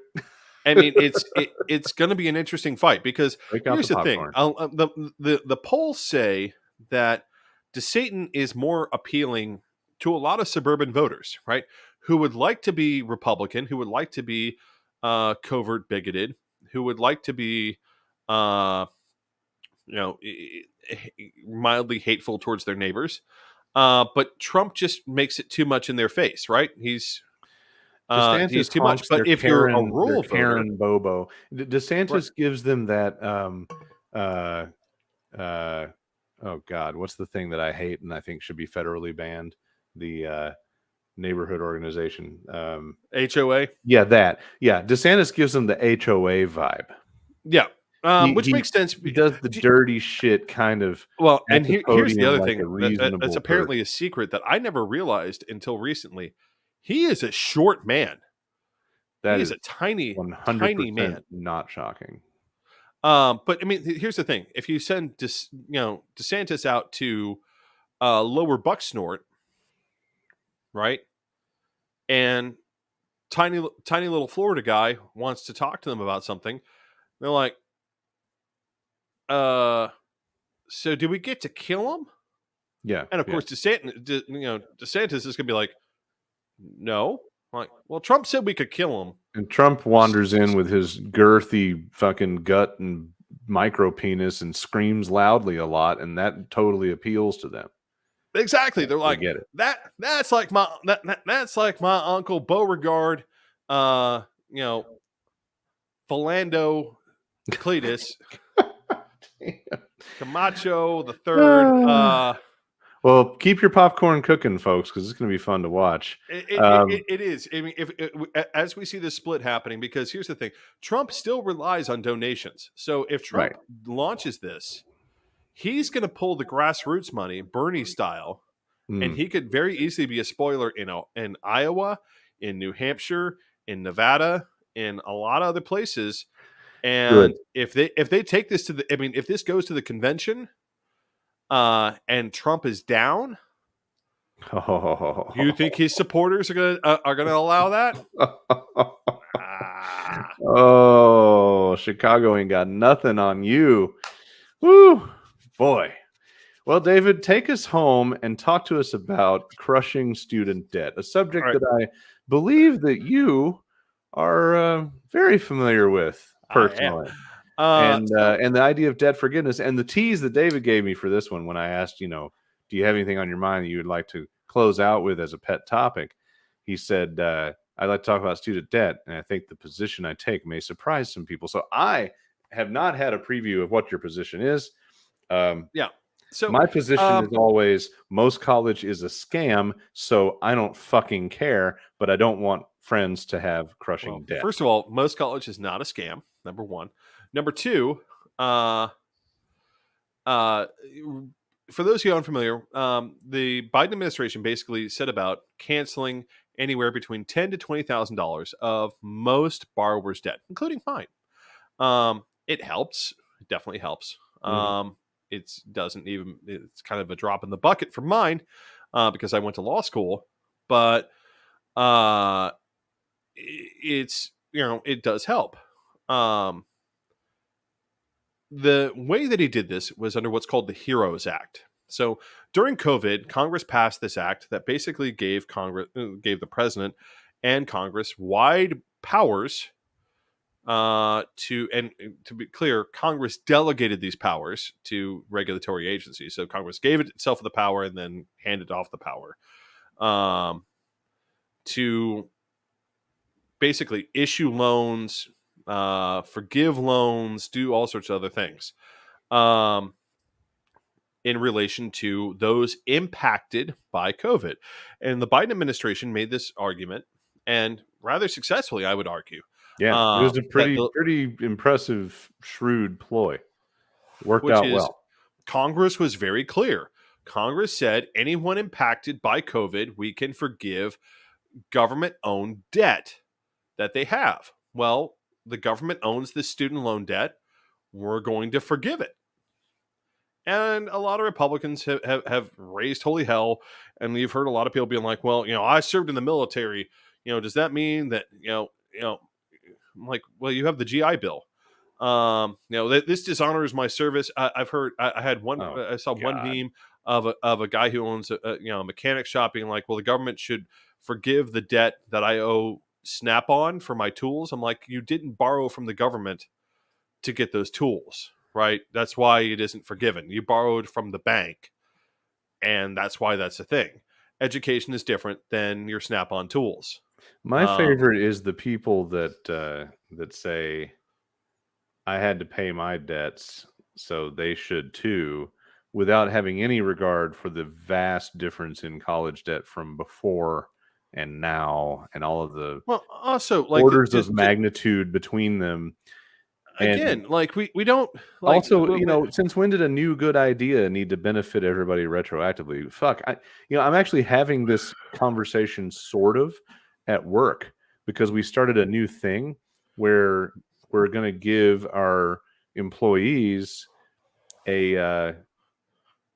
I mean, it's going to be an interesting fight because Break out here's the the thing: popcorn. the polls say that DeSatan is more appealing to a lot of suburban voters, right? Who would like to be Republican, who would like to be covert bigoted, who would like to be, uh, mildly hateful towards their neighbors. But Trump just makes it too much in their face, right? He's DeSantis too much. honks But if you're a their rural voter, Karen Bobo. right? DeSantis gives them that uh uh oh god, what's the thing that I hate and I think should be federally banned? The neighborhood organization. HOA. Yeah, that. Yeah, DeSantis gives them the HOA vibe. Yeah. He Which makes sense. he does the dirty shit kind of Well, at and the here's the podium other like thing a that's reasonable person. apparently a secret that I never realized until recently. He is a short man. That He is is a tiny, tiny 100% man. not shocking. But I mean, here's the thing: if you send DeSantis out to lower Bucksnort, right, and tiny little Florida guy wants to talk to them about something, they're like, so do we get to kill him? Yeah, And of yeah. course, DeSantis is gonna be like, no. I'm like, well, Trump said we could kill him. And Trump wanders in with his girthy fucking gut and micro penis and screams loudly a lot, and that totally appeals to them. Exactly. They're They like, get it. that's like that's like my uncle Beauregard, uh, you know, Philando Cletus, Camacho the third. Well, keep your popcorn cooking, folks, because it's going to be fun to watch. It is. I mean, as we see this split happening, because here's the thing: Trump still relies on donations. So if Right. Trump launches this, he's going to pull the grassroots money, Bernie style, and Mm, he could very easily be a spoiler in Iowa, in New Hampshire, in Nevada, in a lot of other places. good. And if they take this to the, I mean, if this goes to the convention, and Trump is down, do you think his supporters are gonna allow that? Ah, Oh, Chicago ain't got nothing on you. Woo, boy. Well, David, take us home and talk to us about crushing student debt, a all subject right. that I believe that you are very familiar with I am. personally. So And the idea of debt forgiveness and the tease that David gave me for this one when I asked, do you have anything on your mind that you would like to close out with as a pet topic? He said, I'd like to talk about student debt, and I think the position I take may surprise some people. So I have not had a preview of what your position is. Um, yeah. So my position is um, always most college is a scam, so I don't fucking care, but I don't want friends to have crushing well, debt. first of all, most college is not a scam. Number one. Number two. Uh, uh, for those who are unfamiliar, the Biden administration basically set about canceling anywhere between $10,000 to $20,000 of most borrowers' debt, including mine. It helps. It definitely helps. Mhm. It's doesn't even. It's kind of a drop in the bucket for mine, because I went to law school, but uh, it's it does help. Um, the way that he did this was under what's called the Heroes Act. So during COVID, Congress passed this act that basically gave the president and Congress wide powers, to be clear, Congress delegated these powers to regulatory agencies. So Congress gave it itself the power and then handed off the power, um, to basically issue loans, forgive loans, do all sorts of other things. Um, in relation to those impacted by COVID. And the Biden administration made this argument, and rather successfully, I would argue, Yeah, it was a that pretty impressive, shrewd ploy. Worked which out is well. Congress was very clear. Congress said anyone impacted by COVID, we can forgive government owned debt that they have. Well, the government owns this student loan debt. We're going to forgive it. And a lot of Republicans have raised holy hell. And you've heard a lot of people being like, well, I served in the military. Does that mean that, I'm like, well, you have the GI Bill. This dishonors my service. I've heard, I had one, Oh I saw one God. meme of a guy who owns a mechanic shop being like, well, the government should forgive the debt that I owe Snap on for my tools. I'm like, you didn't borrow from the government to get those tools, right? That's why it isn't forgiven. You borrowed from the bank, and that's why that's a thing. Education is different than your Snap-on tools. My Um, favorite is the people that say I had to pay my debts, so they should too, without having any regard for the vast difference in college debt from before and now, and all of the well, also, like, orders of just magnitude between them. And again, like we don't like. also, since when did a new good idea need to benefit everybody retroactively? Fuck, I'm actually having this conversation sort of at work because we started a new thing where we're going to give our employees a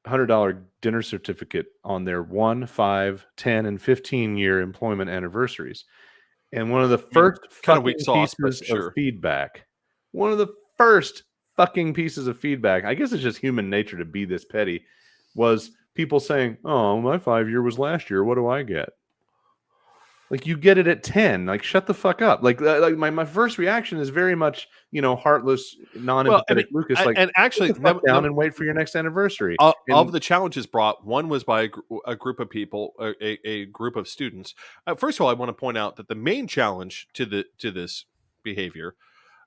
$100 dinner certificate on their 1, 5, 10, and 15-year employment anniversaries. And one of the I mean, first kind of weak fucking sauce, but pieces of sure. feedback, one of the first fucking pieces of feedback, I guess it's just human nature to be this petty, was people saying, "Oh, my 5-year was last year. What do I get?" Like, you get it at 10. Like, shut the fuck up. Like my first reaction is very much, heartless, Well, I non-empathetic mean, Lucas, like, and sit actually, the fuck down and wait for your next anniversary. of And the challenges brought, one was by a group of people, a group of students. First of all, I want to point out that the main challenge to this behavior,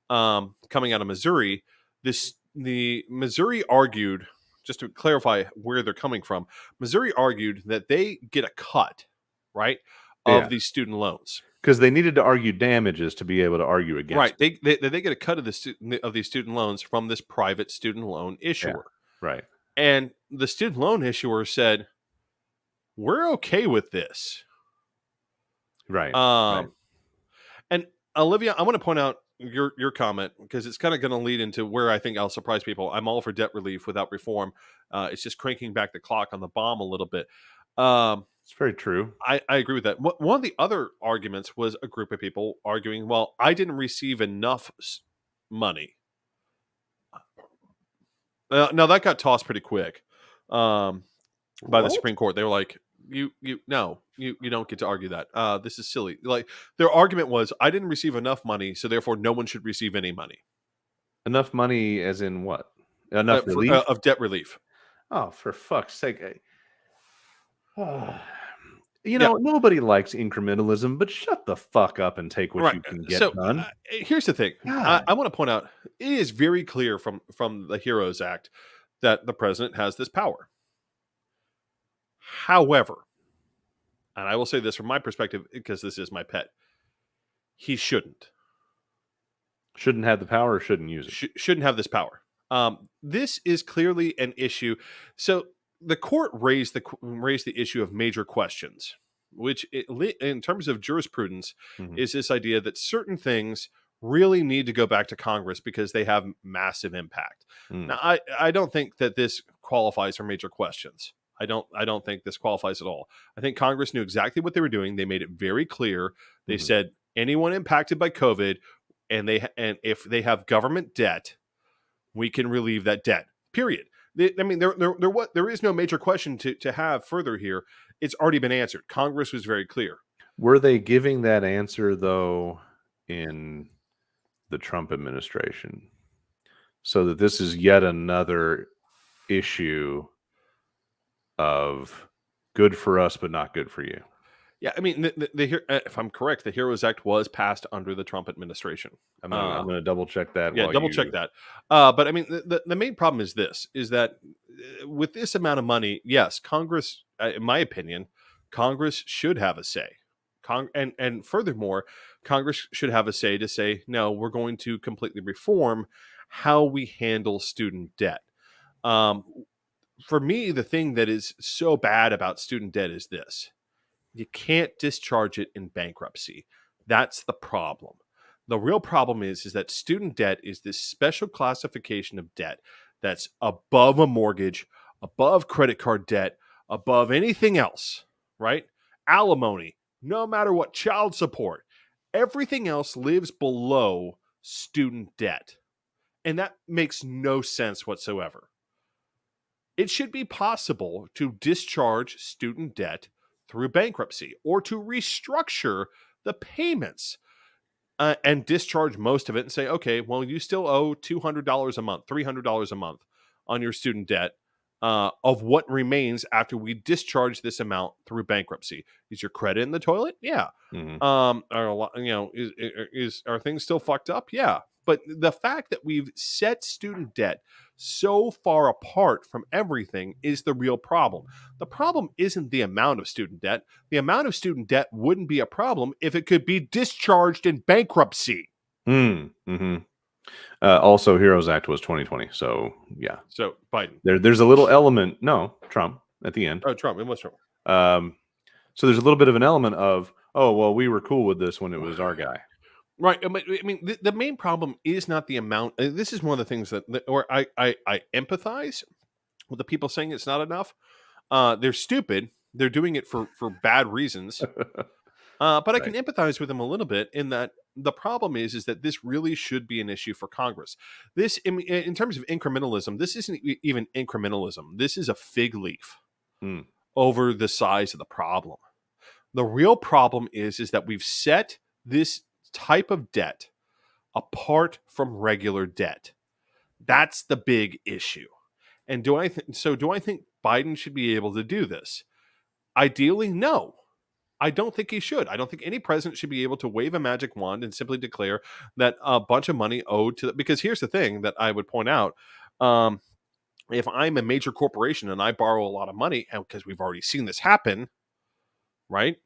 coming out of Missouri, the Missouri argued just to clarify where they're coming from, Missouri argued that they get a cut, right, of Yeah. these student loans. Because they needed to argue damages to be able to argue against Right. They get a cut of these student loans from this private student loan it. Yeah. issuer. Right. And the student loan issuer said, "We're okay with this." Right. Um, and Olivia, I want to point out your comment because it's kind of going to lead into where I think I'll surprise people. I'm all for debt relief without reform. It's just cranking back the clock on the bomb a little bit. It's very true. I agree with that. One of the other arguments was a group of people arguing, well, I didn't receive enough money. Now that got tossed pretty quick by the What? Supreme Court. They were like, you don't get to argue that. This is silly. Like their argument was, I didn't receive enough money, so therefore no one should receive any money. Enough money as in what? Enough relief? Of debt relief. Oh, for fuck's sake. You Yeah. know, nobody likes incrementalism, but shut the fuck up and take what Right. you can get So done. here's the thing. God. I want to point out, it is very clear from the HEROES Act that the president has this power. However, and I will say this from my perspective because this is my pet, he shouldn't. Shouldn't have the power or shouldn't use it? Shouldn't have this power. This is clearly an issue. So the court raised the issue of major questions, which in terms of jurisprudence Mhm. is this idea that certain things really need to go back to Congress because they have massive impact. Mm. Now, I don't think that this qualifies for major questions. I don't think this qualifies at all. I think Congress knew exactly what they were doing. They made it very clear. They Mhm. said anyone impacted by COVID and if they have government debt, we can relieve that debt. Period. There is no major question to have further here. It's already been answered. Congress was very clear. Were they giving that answer, though, in the Trump administration? So that this is yet another issue of good for us, but not good for you. Yeah, I mean, if I'm correct, the HEROES Act was passed under the Trump administration. I'm gonna double check that. Yeah, double check that. But I mean, the main problem is this: is that with this amount of money, yes, Congress, in my opinion, Congress should have a say. And furthermore, Congress should have a say to say, no, we're going to completely reform how we handle student debt. For me, the thing that is so bad about student debt is this. You can't discharge it in bankruptcy. That's the problem. The real problem is that student debt is this special classification of debt that's above a mortgage, above credit card debt, above anything else, right? Alimony, no matter what, child support, everything else lives below student debt. And that makes no sense whatsoever. It should be possible to discharge student debt through bankruptcy or to restructure the payments and discharge most of it and say, okay, well, you still owe $200 a month, $300 a month on your student debt of what remains after we discharge this amount through bankruptcy. Is your credit in the toilet? Yeah. Mhm. Are things still fucked up? Yeah. But the fact that we've set student debt so far apart from everything is the real problem. The problem isn't the amount of student debt. The amount of student debt wouldn't be a problem if it could be discharged in bankruptcy. Mm-hmm. Also, HEROES Act was 2020. So, yeah. So, Biden. There's a little element. No, Trump at the end. Oh, Trump. It was Trump. So there's a little bit of an element of, oh, well, we were cool with this when it was our guy. Right. I mean, the main problem is not the amount. This is one of the things that or I empathize with the people saying it's not enough. They're stupid. They're doing it for bad reasons. But I can empathize with them a little bit in that the problem is that this really should be an issue for Congress. This, in terms of incrementalism, this isn't even incrementalism. This is a fig leaf over the size of the problem. The real problem is that we've set this type of debt apart from regular debt. That's the big issue. And do I think Biden should be able to do this? Ideally, no. I don't think he should. I don't think any president should be able to wave a magic wand and simply declare that a bunch of money owed to because here's the thing that I would point out. if I'm a major corporation and I borrow a lot of money, and because we've already seen this happen, right?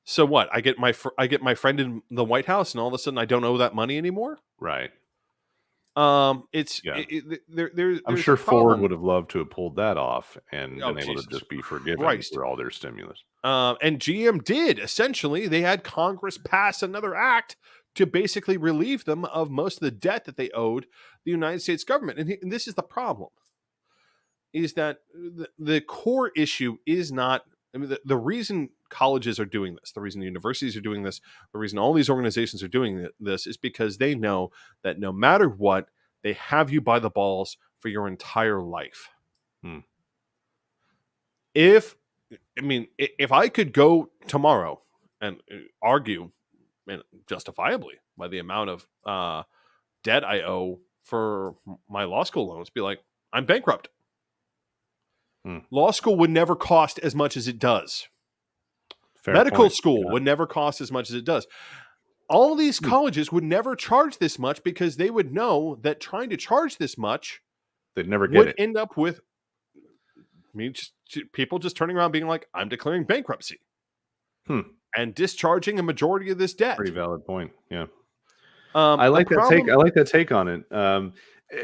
So what? I get my friend in the White House, and all of a sudden I don't owe that money anymore. Right. It's Yeah. I'm there's a sure Ford would problem. have loved to have pulled that off and Oh been able to Jesus just be forgiven Christ! for all their stimulus. And GM did essentially. They had Congress pass another act to basically relieve them of most of the debt that they owed the United States government. And this is the problem: is that the core issue is not. I mean, the reason colleges are doing this, the reason universities are doing this, the reason all these organizations are doing this is because they know that no matter what, they have you by the balls for your entire life. Hmm. If if I could go tomorrow and argue, and justifiably, by the amount of debt I owe for my law school loans, be like, I'm bankrupt. Hmm. Law school would never cost as much as it does. Fair Medical point. school Yeah. would never cost as much as it does. All these colleges would never charge this much because they would know that trying to charge this much They'd never get would it. end up with people just turning around being like, I'm declaring bankruptcy and discharging a majority of this debt. Pretty valid point. Yeah. I I like that take. I like that take on it.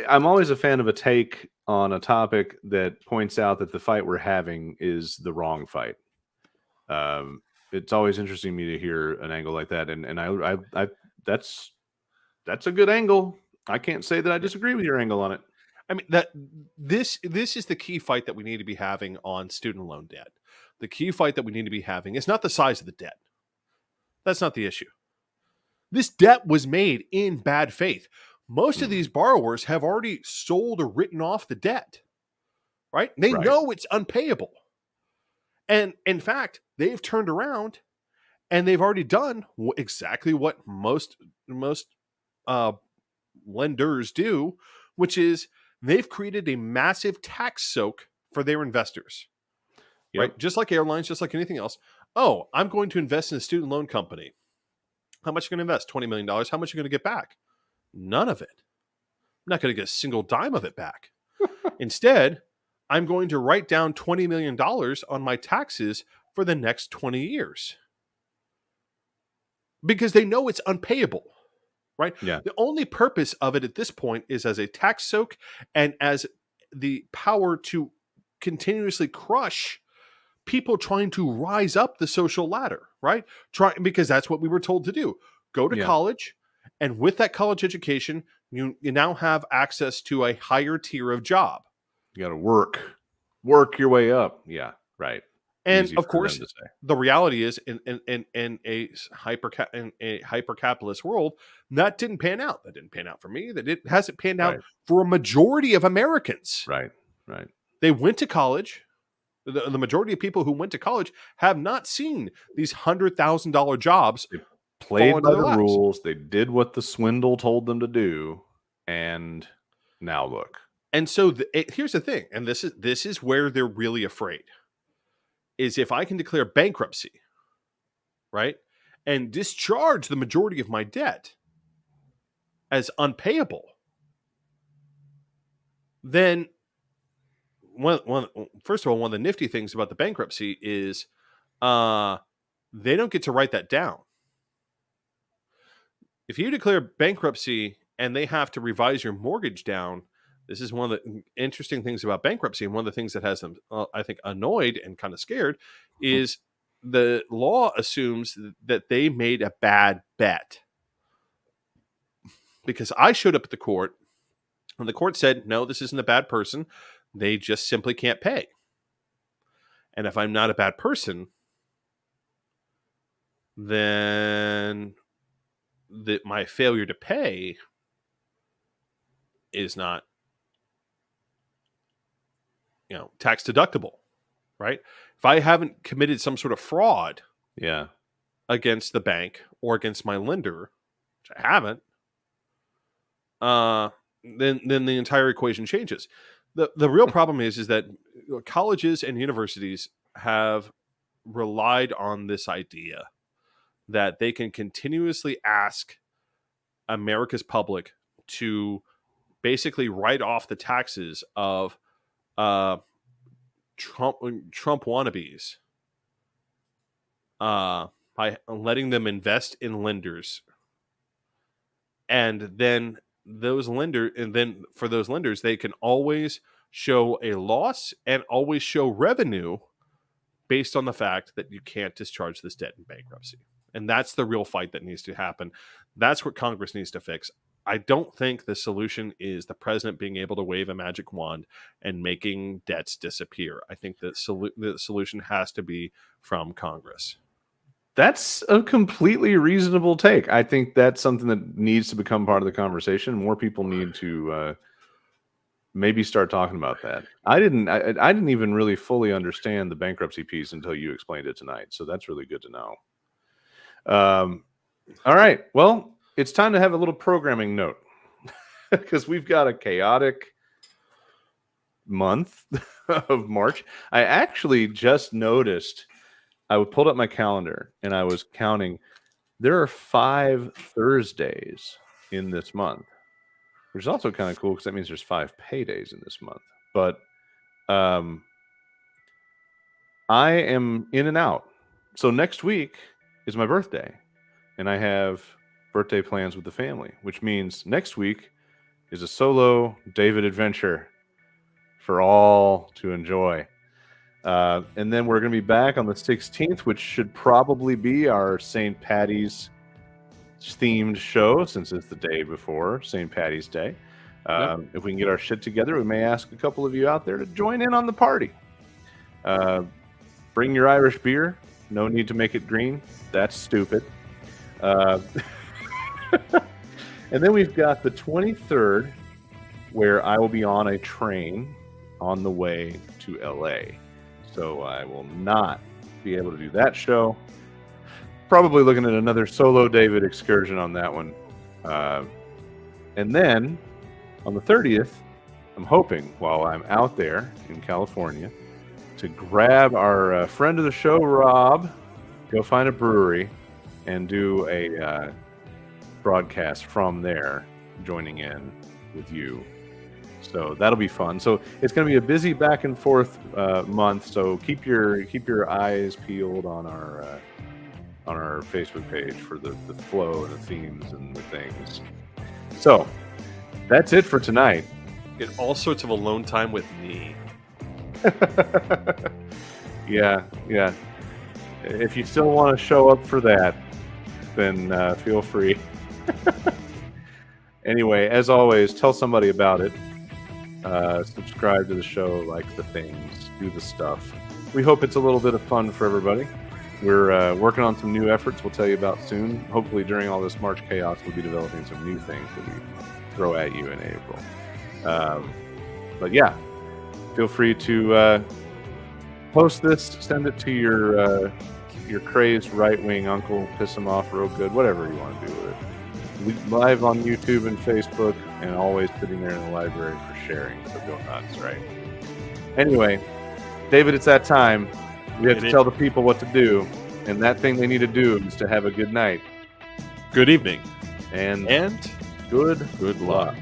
I'm always a fan of a take on a topic that points out that the fight we're having is the wrong fight. It's always interesting to me to hear an angle like that, and I that's a good angle. I can't say that I disagree with your angle on it. I mean, that this is the key fight that we need to be having on student loan debt. The key fight that we need to be having is not the size of the debt. That's not the issue. This debt was made in bad faith. Most of these borrowers have already sold or written off the debt, right? They know it's unpayable. And in fact, they've turned around and they've already done exactly what most lenders do, which is they've created a massive tax soak for their investors. Yep. Right? Just like airlines, just like anything else. Oh, I'm going to invest in a student loan company. How much are you going to invest? $20 million. How much are you going to get back? None of it. I'm not going to get a single dime of it back. Instead, I'm going to write down $20 million on my taxes for the next 20 years. Because they know it's unpayable. Right? Yeah. The only purpose of it at this point is as a tax soak and as the power to continuously crush people trying to rise up the social ladder, right? Because that's what we were told to do. Go to college, and with that college education, you now have access to a higher tier of job. You got to work your way up. Yeah, right. And Easy of for course, them to say. the reality is, in a hyper capitalist world, that didn't pan out. That didn't pan out for me. That it hasn't panned out for a majority of Americans. Right. They went to college. The majority of people who went to college have not seen these $100,000 jobs. They played by the laps. rules. They did what the swindle told them to do, and now look. And so here's the thing, and this is where they're really afraid. Is if I can declare bankruptcy, right, and discharge the majority of my debt as unpayable, then first of all, one of the nifty things about the bankruptcy is they don't get to write that down. If you declare bankruptcy and they have to revise your mortgage down, this is one of the interesting things about bankruptcy, and one of the things that has them, I think, annoyed and kind of scared, is the law assumes that they made a bad bet. Because I showed up at the court, and the court said, no, this isn't a bad person. They just simply can't pay. And if I'm not a bad person, then my failure to pay is not, tax deductible, right? If I haven't committed some sort of fraud against the bank or against my lender, which I haven't, then the entire equation changes. The real problem is that colleges and universities have relied on this idea that they can continuously ask America's public to basically write off the taxes of Trump wannabes by letting them invest in lenders, and then for those lenders, they can always show a loss and always show revenue based on the fact that you can't discharge this debt in bankruptcy. And that's the real fight that needs to happen. That's what Congress needs to fix. I don't think the solution is the president being able to wave a magic wand and making debts disappear. I think the solution has to be from Congress. That's a completely reasonable take. I think that's something that needs to become part of the conversation. More people need to maybe start talking about that. I didn't even really fully understand the bankruptcy piece until you explained it tonight. So that's really good to know. All right. Well, it's time to have a little programming note because we've got a chaotic month of March. I actually just noticed, I pulled up my calendar and I was counting. There are 5 Thursdays in this month, which is also kind of cool because that means there's 5 paydays in this month. But I am in and out. So next week is my birthday, and I have birthday plans with the family, which means next week is a solo David adventure for all to enjoy. And then we're going to be back on the 16th, which should probably be our St. Patty's themed show, since it's the day before St. Patty's Day. If we can get our shit together, we may ask a couple of you out there to join in on the party. Bring your Irish beer. No need to make it green. That's stupid. And then we've got the 23rd, where I will be on a train on the way to LA. So I will not be able to do that show. Probably looking at another solo David excursion on that one. And then on the 30th, I'm hoping, while I'm out there in California, to grab our friend of the show, Rob, go find a brewery, and do a broadcast from there, joining in with you. So that'll be fun. So it's going to be a busy back and forth month. So keep your eyes peeled on our Facebook page for the flow and the themes and the things. So that's it for tonight. Get all sorts of alone time with me. Yeah. If you still want to show up for that, then feel free. Anyway, as always, tell somebody about it. Subscribe to the show, like the things, do the stuff. We hope it's a little bit of fun for everybody. We're working on some new efforts we'll tell you about soon. Hopefully during all this March chaos, we'll be developing some new things that we throw at you in April. But yeah, feel free to post this, send it to your crazed right-wing uncle, piss him off real good, whatever you want to do with it. Live on YouTube and Facebook, and always sitting there in the library for sharing, so go nuts, right? Anyway, David, it's that time. We have to tell the people what to do, and that thing they need to do is to have a good night. Good evening. And good luck.